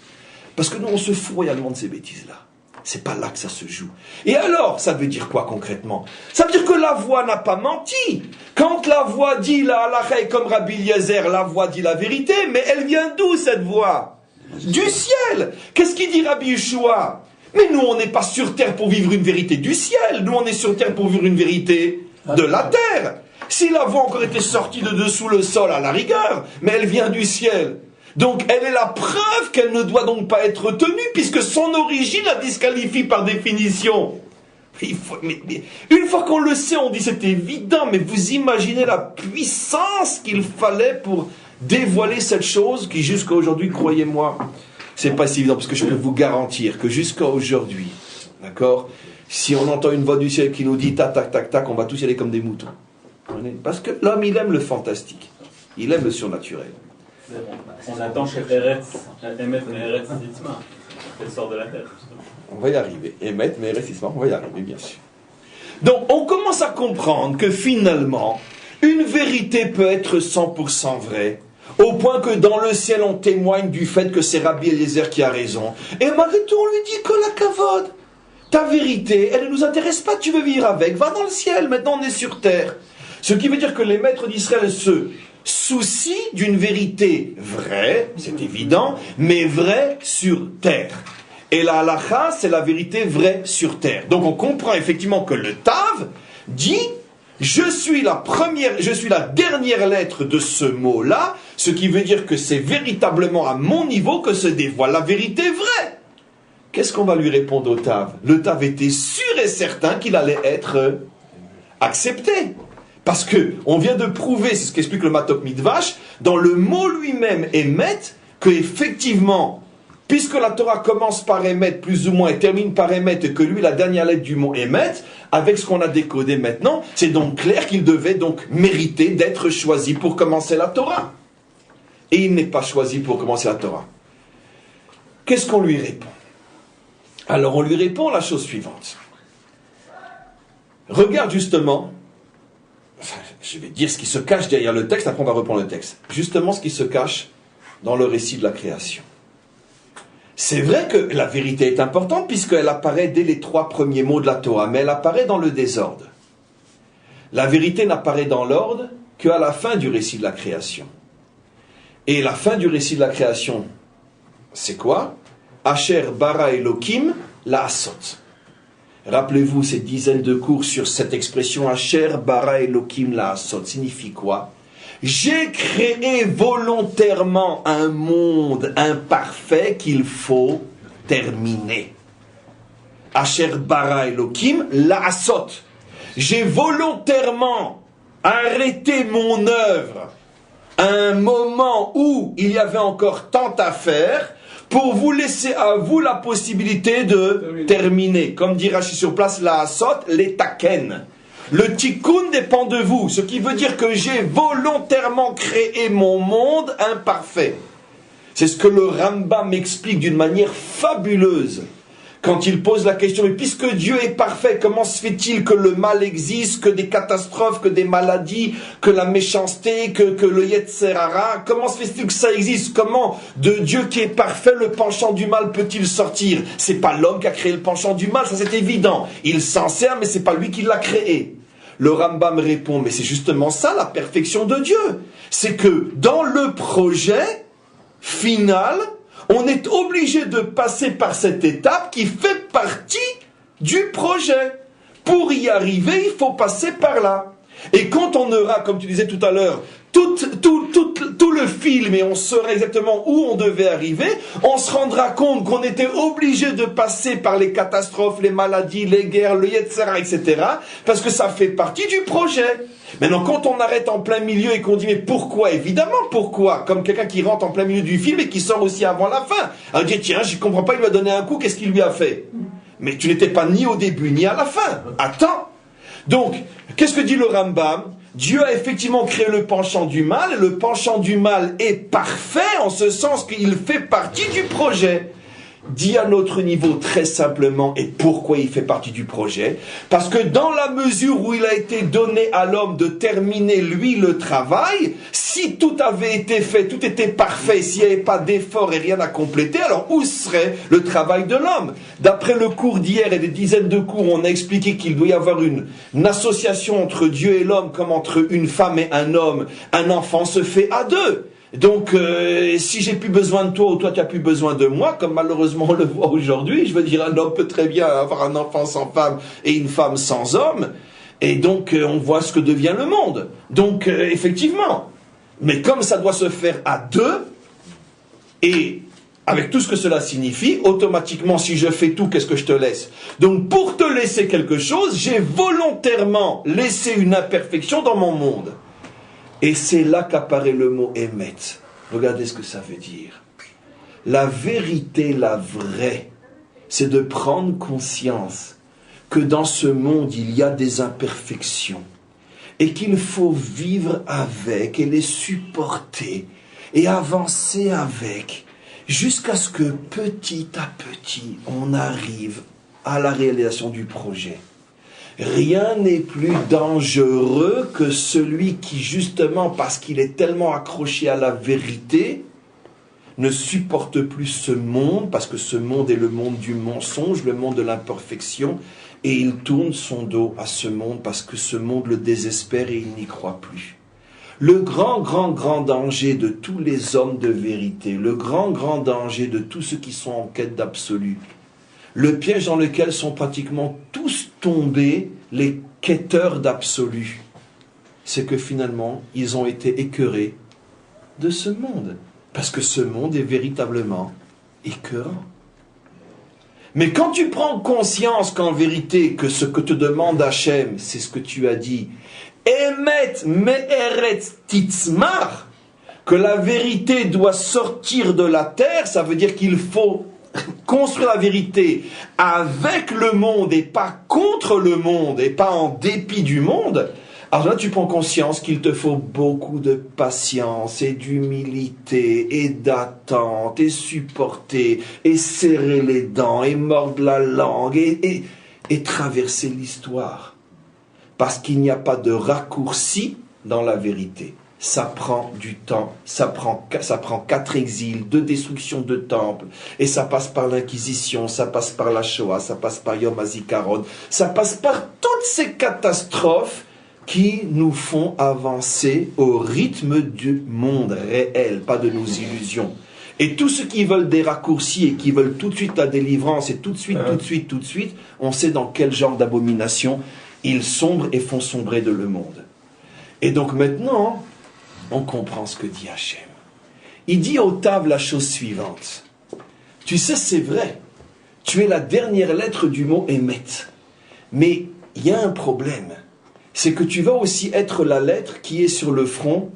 Parce que nous, on se fout royalement de ces bêtises-là. C'est pas là que ça se joue. Et alors, ça veut dire quoi concrètement? Ça veut dire que la voix n'a pas menti. Quand la voix dit la halacha est comme Rabbi Eliezer, la voix dit la vérité, mais elle vient d'où cette voix? Du ciel. Qu'est-ce qu'il dit Rabbi Yeshua? Mais nous, on n'est pas sur terre pour vivre une vérité du ciel. Nous, on est sur terre pour vivre une vérité de la terre. Si la voix encore était sortie de dessous le sol, à la rigueur, mais elle vient du ciel. Donc, elle est la preuve qu'elle ne doit donc pas être tenue, puisque son origine la disqualifie par définition. Mais une fois qu'on le sait, on dit c'est évident, mais vous imaginez la puissance qu'il fallait pour dévoiler cette chose qui jusqu'à aujourd'hui, croyez-moi, c'est pas si évident, parce que je peux vous garantir que jusqu'à aujourd'hui, d'accord, si on entend une voix du ciel qui nous dit tac, tac, tac, tac, on va tous y aller comme des moutons. Parce que l'homme, il aime le fantastique, il aime le surnaturel. On attend chez Eretz, Emet Meretz Yitzma, qu'elle sort de la terre. On va y arriver. Emet Meretz Yitzma, on va y arriver, bien sûr. Donc, on commence à comprendre que finalement, une vérité peut être 100% vraie, au point que dans le ciel, on témoigne du fait que c'est Rabbi Eliezer qui a raison. Et malgré tout, on lui dit que la kavod, ta vérité, elle ne nous intéresse pas, tu veux vivre avec, va dans le ciel, maintenant on est sur terre. Ce qui veut dire que les maîtres d'Israël se soucient d'une vérité vraie, c'est évident, mais vraie sur terre. Et la halacha, c'est la vérité vraie sur terre. Donc on comprend effectivement que le Tav dit je suis la dernière lettre de ce mot-là, ce qui veut dire que c'est véritablement à mon niveau que se dévoile la vérité vraie. Qu'est-ce qu'on va lui répondre au Tav? Le Tav était sûr et certain qu'il allait être accepté. Parce que on vient de prouver, c'est ce qu'explique le Matok Midvash, dans le mot lui-même, Emet, que effectivement, puisque la Torah commence par Emet plus ou moins et termine par Emet, et que lui, la dernière lettre du mot Emet, avec ce qu'on a décodé maintenant, c'est donc clair qu'il devait donc mériter d'être choisi pour commencer la Torah. Et il n'est pas choisi pour commencer la Torah. Qu'est-ce qu'on lui répond? Alors on lui répond la chose suivante. Regarde justement, je vais dire ce qui se cache derrière le texte, après on va reprendre le texte. Justement ce qui se cache dans le récit de la création. C'est vrai que la vérité est importante puisqu'elle apparaît dès les 3 premiers mots de la Torah, mais elle apparaît dans le désordre. La vérité n'apparaît dans l'ordre qu'à la fin du récit de la création. Et la fin du récit de la création, c'est quoi? Asher bara Elokim la'asot. Rappelez-vous ces dizaines de cours sur cette expression Asher bara Elokim la'asot. Signifie quoi? J'ai créé volontairement un monde imparfait qu'il faut terminer. Asher bara Elokim la'asot. J'ai volontairement arrêté mon œuvre à un moment où il y avait encore tant à faire pour vous laisser à vous la possibilité de terminer. Comme dit Rashi sur place, la'asot, les taken. Le tikkun dépend de vous, ce qui veut dire que j'ai volontairement créé mon monde imparfait. C'est ce que le Rambam m'explique d'une manière fabuleuse. Quand il pose la question, mais puisque Dieu est parfait, comment se fait-il que le mal existe, que des catastrophes, que des maladies, que la méchanceté, que le Yetzer Hara, comment se fait-il que ça existe? Comment de Dieu qui est parfait, le penchant du mal peut-il sortir? C'est pas l'homme qui a créé le penchant du mal, ça c'est évident. Il s'en sert, mais c'est pas lui qui l'a créé. Le Rambam répond, mais c'est justement ça la perfection de Dieu. C'est que dans le projet final, on est obligé de passer par cette étape qui fait partie du projet. Pour y arriver, il faut passer par là. Et quand on aura, comme tu disais tout à l'heure, tout le film et on saura exactement où on devait arriver, on se rendra compte qu'on était obligé de passer par les catastrophes, les maladies, les guerres, le Yetzer Hara, etc. parce que ça fait partie du projet. Maintenant, quand on arrête en plein milieu et qu'on dit, mais pourquoi? Évidemment, pourquoi? Comme quelqu'un qui rentre en plein milieu du film et qui sort aussi avant la fin. Alors, on dit, tiens, je ne comprends pas, il lui a donné un coup, qu'est-ce qu'il lui a fait? Mais tu n'étais pas ni au début, ni à la fin. Attends. Donc, qu'est-ce que dit le Rambam? Dieu a effectivement créé le penchant du mal, et le penchant du mal est parfait en ce sens qu'il fait partie du projet. Dit à notre niveau très simplement, et pourquoi il fait partie du projet? Parce que dans la mesure où il a été donné à l'homme de terminer lui le travail, si tout avait été fait, tout était parfait, s'il n'y avait pas d'effort et rien à compléter, alors où serait le travail de l'homme? D'après le cours d'hier et des dizaines de cours, on a expliqué qu'il doit y avoir une association entre Dieu et l'homme comme entre une femme et un homme. Un enfant se fait à deux. Donc, si j'ai plus besoin de toi ou toi tu as plus besoin de moi, comme malheureusement on le voit aujourd'hui, je veux dire, un homme peut très bien avoir un enfant sans femme et une femme sans homme, et donc on voit ce que devient le monde. Donc, effectivement, mais comme ça doit se faire à deux, et avec tout ce que cela signifie, automatiquement, si je fais tout, qu'est-ce que je te laisse? Donc, pour te laisser quelque chose, j'ai volontairement laissé une imperfection dans mon monde. Et c'est là qu'apparaît le mot émet. Regardez ce que ça veut dire. La vérité, la vraie, c'est de prendre conscience que dans ce monde, il y a des imperfections et qu'il faut vivre avec et les supporter et avancer avec jusqu'à ce que petit à petit, on arrive à la réalisation du projet. Rien n'est plus dangereux que celui qui, justement, parce qu'il est tellement accroché à la vérité, ne supporte plus ce monde, parce que ce monde est le monde du mensonge, le monde de l'imperfection, et il tourne son dos à ce monde parce que ce monde le désespère et il n'y croit plus. Le grand danger de tous les hommes de vérité, le grand danger de tous ceux qui sont en quête d'absolu, le piège dans lequel sont pratiquement tous tombés les quêteurs d'absolu, c'est que finalement, ils ont été écœurés de ce monde. Parce que ce monde est véritablement écœurant. Mais quand tu prends conscience qu'en vérité, que ce que te demande Hachem, c'est ce que tu as dit, Emet me'eret titzmar, que la vérité doit sortir de la terre, ça veut dire qu'il faut construire la vérité avec le monde et pas contre le monde et pas en dépit du monde. Alors là, tu prends conscience qu'il te faut beaucoup de patience et d'humilité et d'attente et supporter et serrer les dents et mordre la langue et traverser l'histoire. Parce qu'il n'y a pas de raccourci dans la vérité. Ça prend du temps, ça prend 4 exils, 2 destructions de temples, et ça passe par l'Inquisition, ça passe par la Shoah, ça passe par Yom HaZikaron, ça passe par toutes ces catastrophes qui nous font avancer au rythme du monde réel, pas de nos illusions. Et tous ceux qui veulent des raccourcis et qui veulent tout de suite la délivrance et tout de suite, on sait dans quel genre d'abomination ils sombrent et font sombrer de le monde. Et donc maintenant, on comprend ce que dit Hachem. Il dit au Tav la chose suivante. Tu sais, c'est vrai, tu es la dernière lettre du mot émet. Mais il y a un problème. C'est que tu vas aussi être la lettre qui est sur le front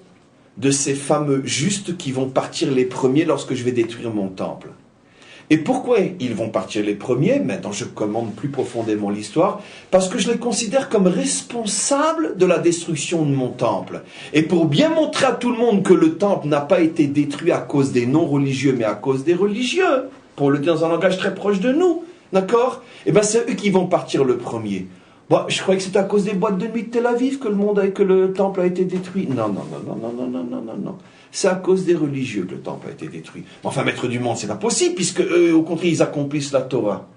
de ces fameux justes qui vont partir les premiers lorsque je vais détruire mon temple. Et pourquoi ils vont partir les premiers? Maintenant, je commande plus profondément l'histoire, parce que je les considère comme responsables de la destruction de mon temple. Et pour bien montrer à tout le monde que le temple n'a pas été détruit à cause des non-religieux, mais à cause des religieux, pour le dire dans un langage très proche de nous, d'accord? Eh bien, c'est eux qui vont partir le premier. Bon, je croyais que c'était à cause des boîtes de nuit de Tel Aviv que le temple a été détruit. Non. C'est à cause des religieux que le temple a été détruit. Enfin, maître du monde, c'est pas possible, puisque eux, au contraire, ils accomplissent la Torah.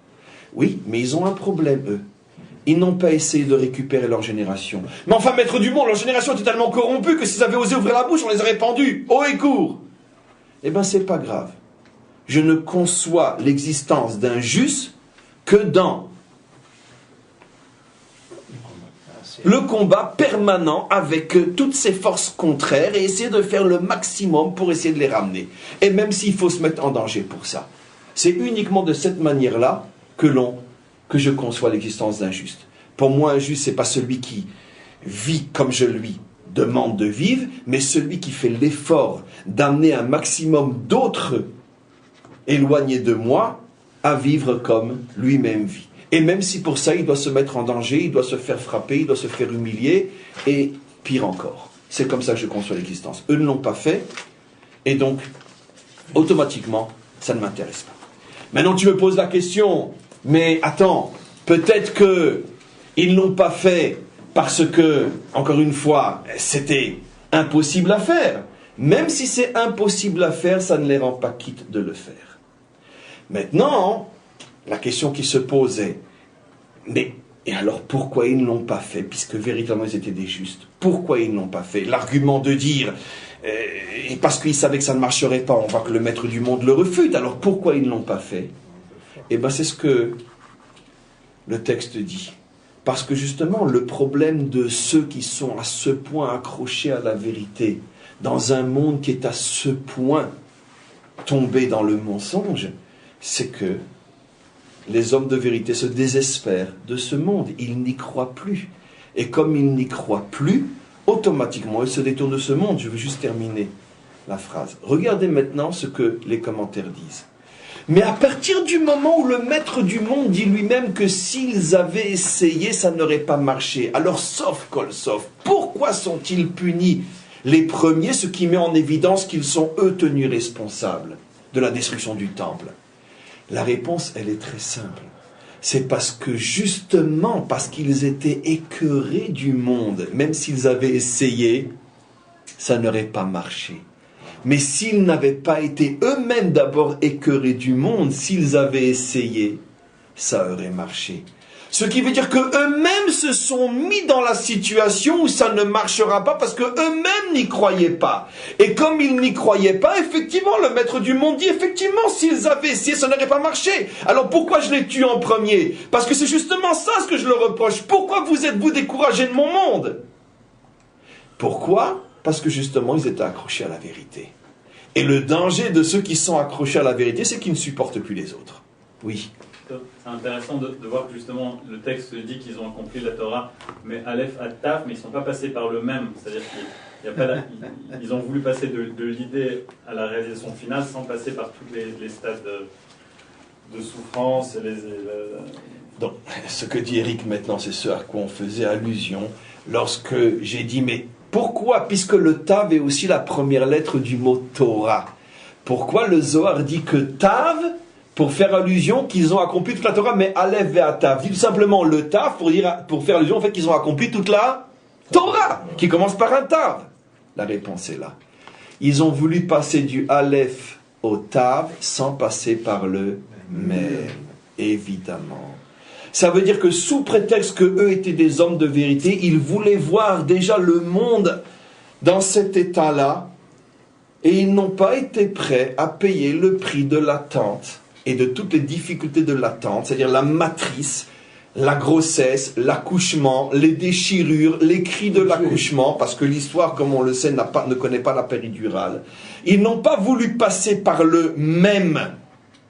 Oui, mais ils ont un problème, eux. Ils n'ont pas essayé de récupérer leur génération. Mais enfin, maître du monde, leur génération était tellement corrompue que s'ils avaient osé ouvrir la bouche, on les aurait pendus, haut et court. Eh bien, c'est pas grave. Je ne conçois l'existence d'un juste que dans le combat permanent avec toutes ces forces contraires et essayer de faire le maximum pour essayer de les ramener. Et même s'il faut se mettre en danger pour ça. C'est uniquement de cette manière-là que je conçois l'existence d'un juste. Pour moi, un juste, c'est pas celui qui vit comme je lui demande de vivre, mais celui qui fait l'effort d'amener un maximum d'autres éloignés de moi à vivre comme lui-même vit. Et même si pour ça, il doit se mettre en danger, il doit se faire frapper, il doit se faire humilier, et pire encore. C'est comme ça que je conçois l'existence. Eux ne l'ont pas fait, et donc, automatiquement, ça ne m'intéresse pas. Maintenant, tu me poses la question, mais attends, peut-être qu'ils ne l'ont pas fait parce que, encore une fois, c'était impossible à faire. Même si c'est impossible à faire, ça ne les rend pas quittes de le faire. Maintenant, la question qui se posait, mais et alors pourquoi ils ne l'ont pas fait, puisque véritablement ils étaient des justes? Pourquoi ils ne l'ont pas fait? L'argument de dire, parce qu'ils savaient que ça ne marcherait pas, on voit que le maître du monde le refute, alors pourquoi ils ne l'ont pas fait? Eh bien c'est ce que le texte dit. Parce que justement, le problème de ceux qui sont à ce point accrochés à la vérité, dans un monde qui est à ce point tombé dans le mensonge, c'est que les hommes de vérité se désespèrent de ce monde. Ils n'y croient plus. Et comme ils n'y croient plus, automatiquement, ils se détournent de ce monde. Je veux juste terminer la phrase. Regardez maintenant ce que les commentaires disent. Mais à partir du moment où le maître du monde dit lui-même que s'ils avaient essayé, ça n'aurait pas marché. Alors, sauf kol sauf, pourquoi sont-ils punis les premiers, ce qui met en évidence qu'ils sont eux tenus responsables de la destruction du temple? La réponse, elle est très simple. C'est parce que justement, parce qu'ils étaient écœurés du monde, même s'ils avaient essayé, ça n'aurait pas marché. Mais s'ils n'avaient pas été eux-mêmes d'abord écœurés du monde, s'ils avaient essayé, ça aurait marché. Ce qui veut dire qu'eux-mêmes se sont mis dans la situation où ça ne marchera pas parce qu'eux-mêmes n'y croyaient pas. Et comme ils n'y croyaient pas, effectivement, le maître du monde dit, effectivement, s'ils avaient essayé, ça n'aurait pas marché. Alors pourquoi je les tue en premier? Parce que c'est justement ça ce que je leur reproche. Pourquoi vous êtes-vous découragés de mon monde? Pourquoi? Parce que justement, ils étaient accrochés à la vérité. Et le danger de ceux qui sont accrochés à la vérité, c'est qu'ils ne supportent plus les autres. Oui. C'est intéressant de voir que justement le texte dit qu'ils ont accompli la Torah, mais Aleph à Taf, mais ils ne sont pas passés par le même. C'est-à-dire qu'ils ont voulu passer de l'idée à la réalisation finale sans passer par tous les stades de souffrance. Donc, ce que dit Eric maintenant, c'est ce à quoi on faisait allusion lorsque j'ai dit, mais pourquoi, puisque le Tav est aussi la première lettre du mot Torah, pourquoi le Zohar dit que Tav, pour faire allusion qu'ils ont accompli toute la Torah, mais Aleph ve'at Tav, dit tout simplement le Tav pour faire allusion au fait qu'ils ont accompli toute la Torah, qui commence par un Tav. La réponse est là. Ils ont voulu passer du Aleph au Tav sans passer par le Mem, évidemment. Ça veut dire que sous prétexte qu'eux étaient des hommes de vérité, ils voulaient voir déjà le monde dans cet état-là, et ils n'ont pas été prêts à payer le prix de l'attente et de toutes les difficultés de l'attente, c'est-à-dire la matrice, la grossesse, l'accouchement, les déchirures, les cris de l'accouchement, parce que l'histoire, comme on le sait, ne connaît pas la péridurale. Ils n'ont pas voulu passer par le même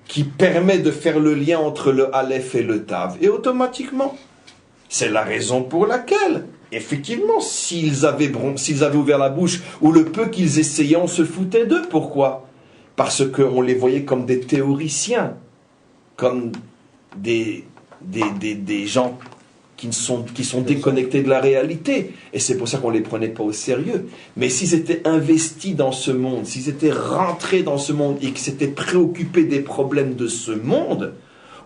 qui permet de faire le lien entre le Aleph et le Tav. Et automatiquement, c'est la raison pour laquelle, effectivement, s'ils avaient ouvert la bouche, ou le peu qu'ils essayaient, on se foutait d'eux. Pourquoi? Parce qu'on les voyait comme des théoriciens. comme des gens qui sont déconnectés de la réalité. Et c'est pour ça qu'on ne les prenait pas au sérieux. Mais s'ils étaient investis dans ce monde, s'ils étaient rentrés dans ce monde et qu'ils s'étaient préoccupés des problèmes de ce monde,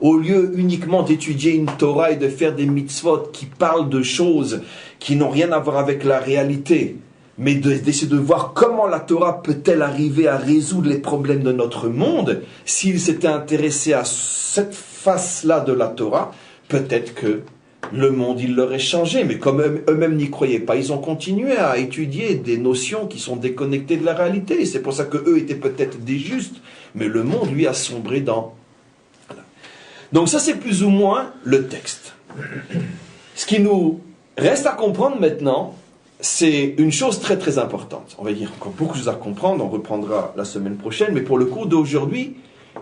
au lieu uniquement d'étudier une Torah et de faire des mitzvot qui parlent de choses qui n'ont rien à voir avec la réalité, mais d'essayer de voir comment la Torah peut-elle arriver à résoudre les problèmes de notre monde, s'ils s'étaient intéressés à cette face-là de la Torah, peut-être que le monde, il leur est changé. Mais comme eux-mêmes n'y croyaient pas, ils ont continué à étudier des notions qui sont déconnectées de la réalité. Et c'est pour ça qu'eux étaient peut-être des justes, mais le monde, lui, a sombré dans... Voilà. Donc ça, c'est plus ou moins le texte. Ce qui nous reste à comprendre maintenant, c'est une chose très très importante. On va dire encore beaucoup de choses à comprendre, on reprendra la semaine prochaine, mais pour le cours d'aujourd'hui,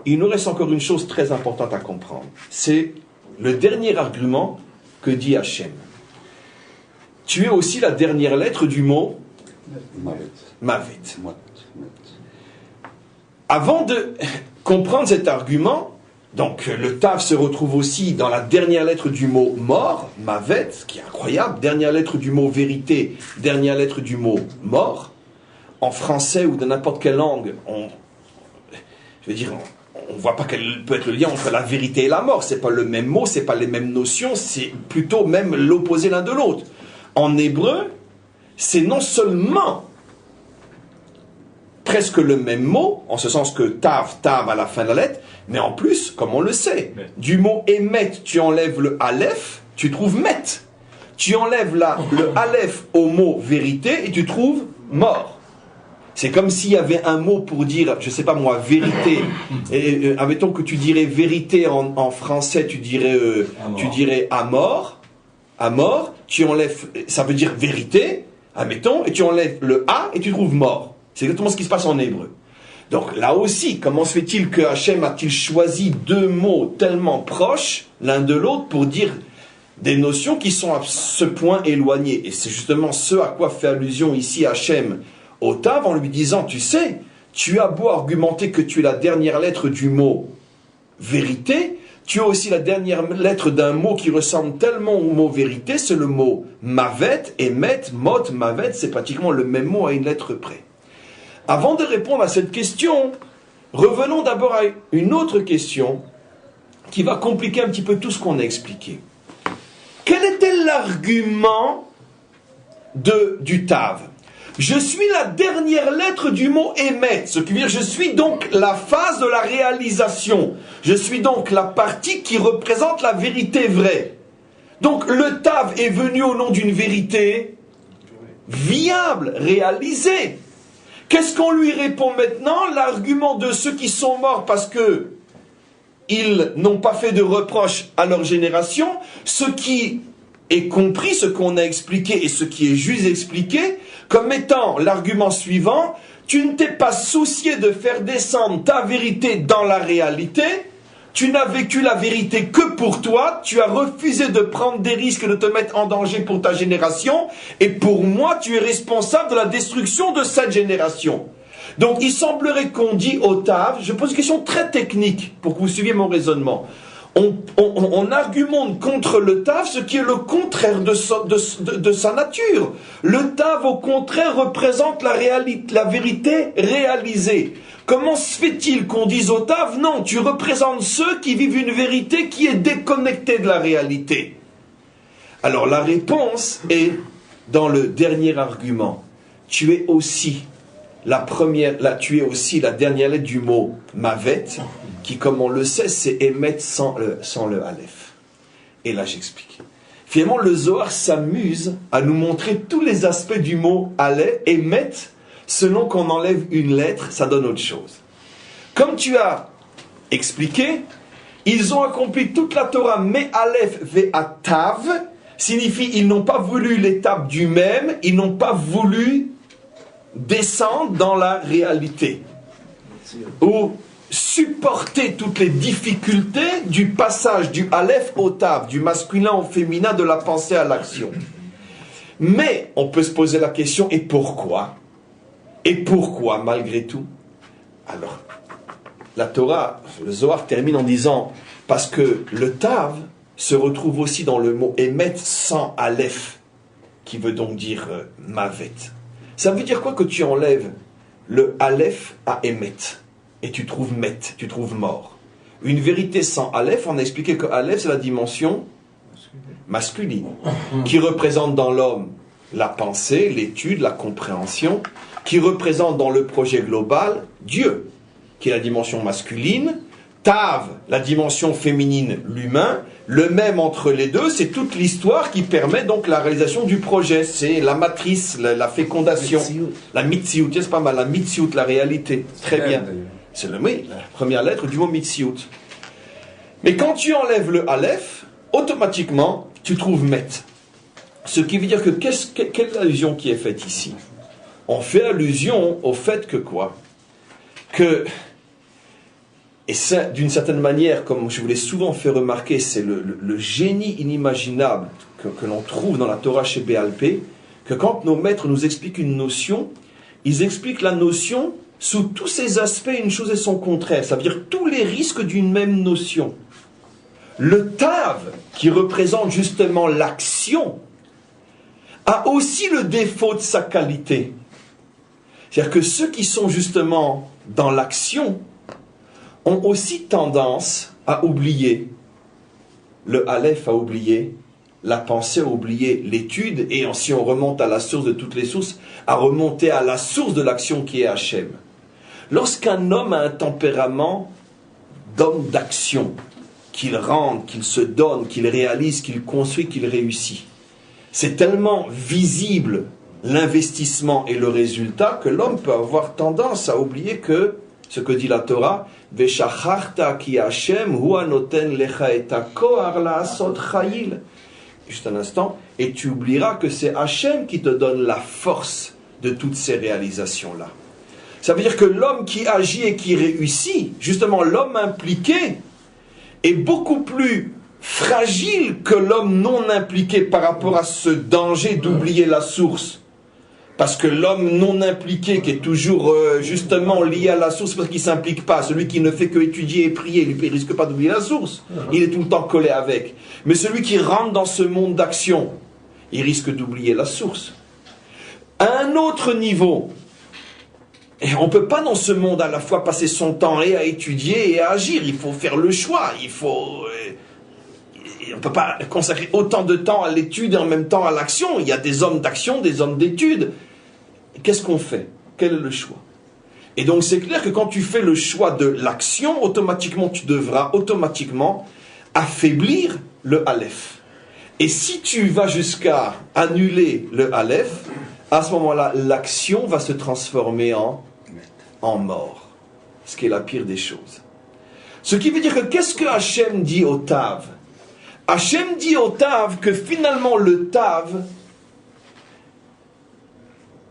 il nous reste encore une chose très importante à comprendre. C'est le dernier argument que dit Hachem. Tu es aussi la dernière lettre du mot Mavet. Avant de comprendre cet argument, donc le Tav se retrouve aussi dans la dernière lettre du mot mort, Mavet, ce qui est incroyable, dernière lettre du mot vérité, dernière lettre du mot mort. En français ou dans n'importe quelle langue, on ne voit pas quel peut être le lien entre la vérité et la mort. Ce n'est pas le même mot, ce n'est pas les mêmes notions, c'est plutôt même l'opposé l'un de l'autre. En hébreu, c'est non seulement presque le même mot, en ce sens que tav à la fin de la lettre, mais en plus, comme on le sait, du mot émet, tu enlèves le aleph, tu trouves met. Tu enlèves le aleph au mot vérité et tu trouves mort. C'est comme s'il y avait un mot pour dire, je ne sais pas moi, vérité. Et, admettons que tu dirais vérité en français, tu dirais amor. Amor, tu enlèves, ça veut dire vérité, admettons, et tu enlèves le a et tu trouves mort. C'est exactement ce qui se passe en hébreu. Donc là aussi, comment se fait-il que Hachem a-t-il choisi deux mots tellement proches l'un de l'autre pour dire des notions qui sont à ce point éloignées? Et c'est justement ce à quoi fait allusion ici Hachem au Tav en lui disant, tu sais, tu as beau argumenter que tu es la dernière lettre du mot vérité, tu as aussi la dernière lettre d'un mot qui ressemble tellement au mot vérité, c'est le mot mavet, et met, mot, mavet, c'est pratiquement le même mot à une lettre près. Avant de répondre à cette question, revenons d'abord à une autre question qui va compliquer un petit peu tout ce qu'on a expliqué. Quel était l'argument du Tav? Je suis la dernière lettre du mot émet, ce qui veut dire je suis donc la phase de la réalisation. Je suis donc la partie qui représente la vérité vraie. Donc le Tav est venu au nom d'une vérité viable, réalisée. Qu'est-ce qu'on lui répond maintenant? L'argument de ceux qui sont morts parce que ils n'ont pas fait de reproches à leur génération, ce qui est compris, ce qu'on a expliqué et ce qui est juste expliqué, comme étant l'argument suivant, tu ne t'es pas soucié de faire descendre ta vérité dans la réalité, tu n'as vécu la vérité que pour toi, tu as refusé de prendre des risques, de te mettre en danger pour ta génération, et pour moi, tu es responsable de la destruction de cette génération. Donc il semblerait qu'on dit au Tav, je pose une question très technique pour que vous suiviez mon raisonnement. On argumente contre le Tav ce qui est le contraire de sa nature. Le Tav, au contraire, représente la vérité réalisée. Comment se fait-il qu'on dise au Tav, non, tu représentes ceux qui vivent une vérité qui est déconnectée de la réalité? Alors la réponse est dans le dernier argument. Tu es aussi la dernière lettre du mot mavet, qui, comme on le sait, c'est émettre sans le aleph. Et là, j'explique. Finalement, le Zohar s'amuse à nous montrer tous les aspects du mot aleph, émettre, selon qu'on enlève une lettre, ça donne autre chose. Comme tu as expliqué, ils ont accompli toute la Torah, mais aleph ve'atav, signifie ils n'ont pas voulu l'étape du même, ils n'ont pas voulu descendre dans la réalité. Ou supporter toutes les difficultés du passage du aleph au tav, du masculin au féminin, de la pensée à l'action. Mais on peut se poser la question, et pourquoi? Et pourquoi malgré tout? Alors, la Torah, le Zohar termine en disant, Parce que le tav se retrouve aussi dans le mot émet sans aleph, qui veut donc dire mavet. Ça veut dire quoi que tu enlèves le aleph à émet, et tu trouves met, tu trouves mort. Une vérité sans aleph, on a expliqué que aleph c'est la dimension masculine, qui représente dans l'homme la pensée, l'étude, la compréhension, qui représente dans le projet global Dieu, qui est la dimension masculine, Tav, la dimension féminine, l'humain, le même entre les deux, c'est toute l'histoire qui permet donc la réalisation du projet, c'est la matrice, la fécondation, la mitziut, c'est pas mal, la mitziut, la réalité, très bien, c'est la première lettre du mot mitziut. Mais quand tu enlèves le aleph, automatiquement, tu trouves met. Ce qui veut dire que, quelle allusion qui est faite ici? On fait allusion au fait que quoi? Que, et c'est d'une certaine manière, comme je vous l'ai souvent fait remarquer, c'est le génie inimaginable que l'on trouve dans la Torah chez Béalpé, que quand nos maîtres nous expliquent une notion, ils expliquent la notion sous tous ses aspects, une chose et son contraire. Ça veut dire tous les risques d'une même notion. Le Tav, qui représente justement l'action, a aussi le défaut de sa qualité. C'est-à-dire que ceux qui sont justement dans l'action ont aussi tendance à oublier le Aleph, à oublier la pensée, à oublier l'étude, et si on remonte à la source de toutes les sources, à remonter à la source de l'action qui est Hachem. Lorsqu'un homme a un tempérament d'homme d'action, qu'il rende, qu'il se donne, qu'il réalise, qu'il construit, qu'il réussit, c'est tellement visible l'investissement et le résultat que l'homme peut avoir tendance à oublier que ce que dit la Torah, Veshacharta ki Hashem hu anoten lecha et hakoar la'asot chayil. Juste un instant, et tu oublieras que c'est Hashem qui te donne la force de toutes ces réalisations-là. Ça veut dire que l'homme qui agit et qui réussit, justement l'homme impliqué, est beaucoup plus fragile que l'homme non impliqué par rapport à ce danger d'oublier la source. Parce que l'homme non impliqué, qui est toujours justement lié à la source parce qu'il ne s'implique pas, celui qui ne fait que étudier et prier, lui, il ne risque pas d'oublier la source. Il est tout le temps collé avec. Mais celui qui rentre dans ce monde d'action, il risque d'oublier la source. À un autre niveau, et on ne peut pas dans ce monde à la fois passer son temps et à étudier et à agir. Il faut faire le choix. On ne peut pas consacrer autant de temps à l'étude et en même temps à l'action. Il y a des hommes d'action, des hommes d'étude. Qu'est-ce qu'on fait? Quel est le choix? Et donc c'est clair que quand tu fais le choix de l'action, automatiquement tu devras automatiquement affaiblir le Aleph. Et si tu vas jusqu'à annuler le Aleph, à ce moment-là, l'action va se transformer en mort. Ce qui est la pire des choses. Ce qui veut dire que qu'est-ce que Hachem dit au Tav? Hachem dit au Tav que finalement le Tav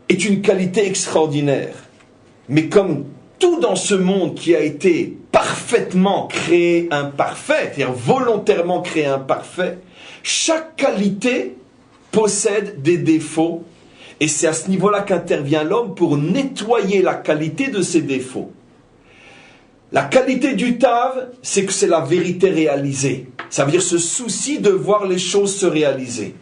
est une qualité extraordinaire. Mais comme tout dans ce monde qui a été parfaitement créé imparfait, c'est-à-dire volontairement créé imparfait, chaque qualité possède des défauts. Et c'est à ce niveau-là qu'intervient l'homme pour nettoyer la qualité de ses défauts. La qualité du Tav, c'est que c'est la vérité réalisée. Ça veut dire ce souci de voir les choses se réaliser.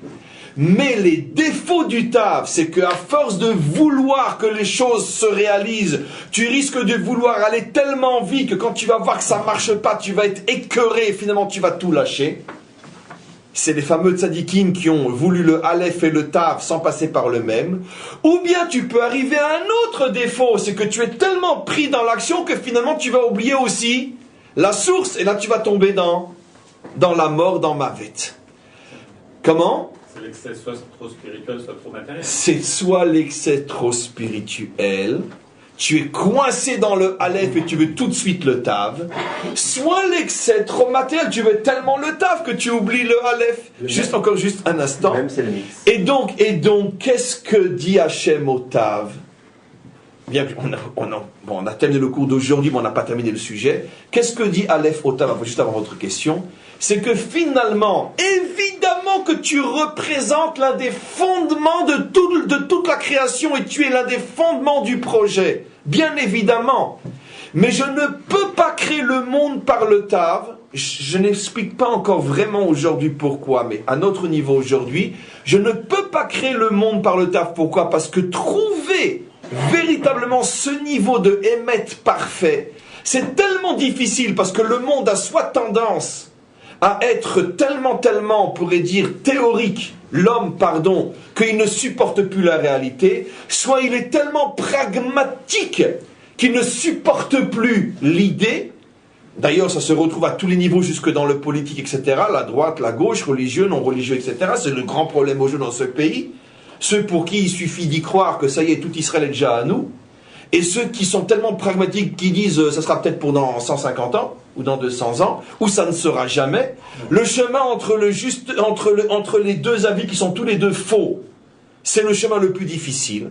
Mais les défauts du Tav, c'est qu'à force de vouloir que les choses se réalisent, tu risques de vouloir aller tellement vite que quand tu vas voir que ça ne marche pas, tu vas être écœuré et finalement tu vas tout lâcher. C'est les fameux tzadikim qui ont voulu le Aleph et le Tav sans passer par le même. Ou bien tu peux arriver à un autre défaut, c'est que tu es tellement pris dans l'action que finalement tu vas oublier aussi la source. Et là tu vas tomber dans la mort, dans Mavet. Comment? C'est l'excès soit trop spirituel, soit trop matériel. C'est soit l'excès trop spirituel, tu es coincé dans le Aleph et tu veux tout de suite le Tav, soit l'excès trop matériel, tu veux tellement le Tav que tu oublies le Aleph. Juste un instant. Même c'est le mix. Et donc, qu'est-ce que dit Hachem au Tav? Bien, on a terminé le cours d'aujourd'hui, mais on n'a pas terminé le sujet. Qu'est-ce que dit Aleph au Tav, juste avant votre question? C'est que finalement, évidemment que tu représentes l'un des fondements de toute la création et tu es l'un des fondements du projet. Bien évidemment. Mais je ne peux pas créer le monde par le Tav je n'explique pas encore vraiment aujourd'hui pourquoi, mais à notre niveau aujourd'hui, je ne peux pas créer le monde par le taf. Pourquoi? Parce que trouver véritablement ce niveau de émet parfait, c'est tellement difficile, parce que le monde a soit tendance à être tellement, on pourrait dire, théorique, l'homme, qu'il ne supporte plus la réalité, soit il est tellement pragmatique qu'il ne supporte plus l'idée. D'ailleurs, ça se retrouve à tous les niveaux, jusque dans le politique, etc., la droite, la gauche, religieux, non religieux, etc. C'est le grand problème au jeu dans ce pays. Ceux pour qui il suffit d'y croire que ça y est, tout Israël est déjà à nous, et ceux qui sont tellement pragmatiques qui disent ça sera peut-être pour dans 150 ans, ou dans 200 ans, ou ça ne sera jamais. Le chemin entre les deux avis qui sont tous les deux faux, c'est le chemin le plus difficile.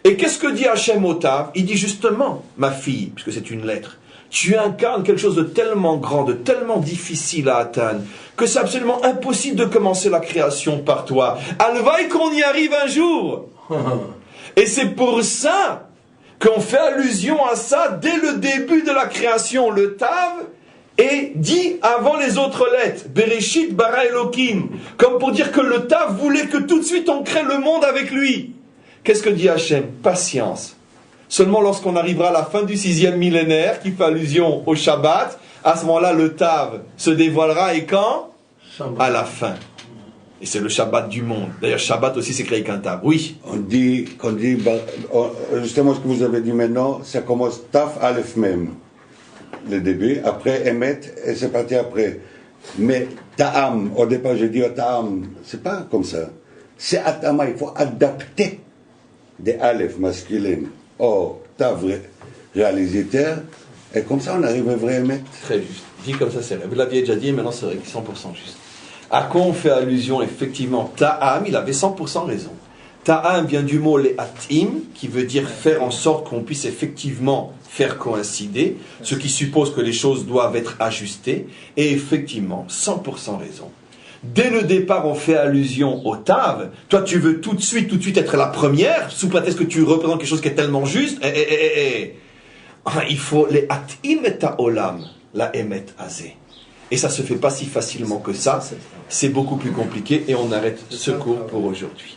Et qu'est-ce que dit Hachem au Tav? Il dit justement, ma fille, puisque c'est une lettre, tu incarnes quelque chose de tellement grand, de tellement difficile à atteindre, que c'est absolument impossible de commencer la création par toi. Alvaï qu'on y arrive un jour. Et c'est pour ça qu'on fait allusion à ça dès le début de la création. Le Tav est dit avant les autres lettres. Bereshit bara Elokim. Comme pour dire que le Tav voulait que tout de suite on crée le monde avec lui. Qu'est-ce que dit Hachem? Patience. Seulement lorsqu'on arrivera à la fin du 6e millénaire, qui fait allusion au Shabbat, à ce moment-là, le Tav se dévoilera, et quand? À la fin. Et c'est le Shabbat du monde. D'ailleurs, Shabbat aussi, c'est créé avec un Tav. Oui. On dit, justement ce que vous avez dit maintenant, ça commence Taf Aleph Mem, le début, après Emet, et c'est parti après. Mais Ta'am, au départ j'ai dit Ta'am, c'est pas comme ça. C'est Atama, il faut adapter des Aleph masculines au Tav réalisateur, et comme ça on arrive à vrai Emet. Très juste. Dit comme ça, c'est vrai. Vous l'aviez déjà dit, maintenant c'est 100% juste. À quoi on fait allusion, effectivement? Ta'am, il avait 100% raison. Ta'am vient du mot le'atim, qui veut dire faire en sorte qu'on puisse effectivement faire coïncider, ce qui suppose que les choses doivent être ajustées, et effectivement, 100% raison. Dès le départ, on fait allusion au Tav. Toi, tu veux tout de suite être la première, sous prétexte que tu représentes quelque chose qui est tellement juste. Il faut le'atim et ta'olam, la emet azé. Et ça se fait pas si facilement que ça. C'est beaucoup plus compliqué, et on arrête ce cours pour aujourd'hui.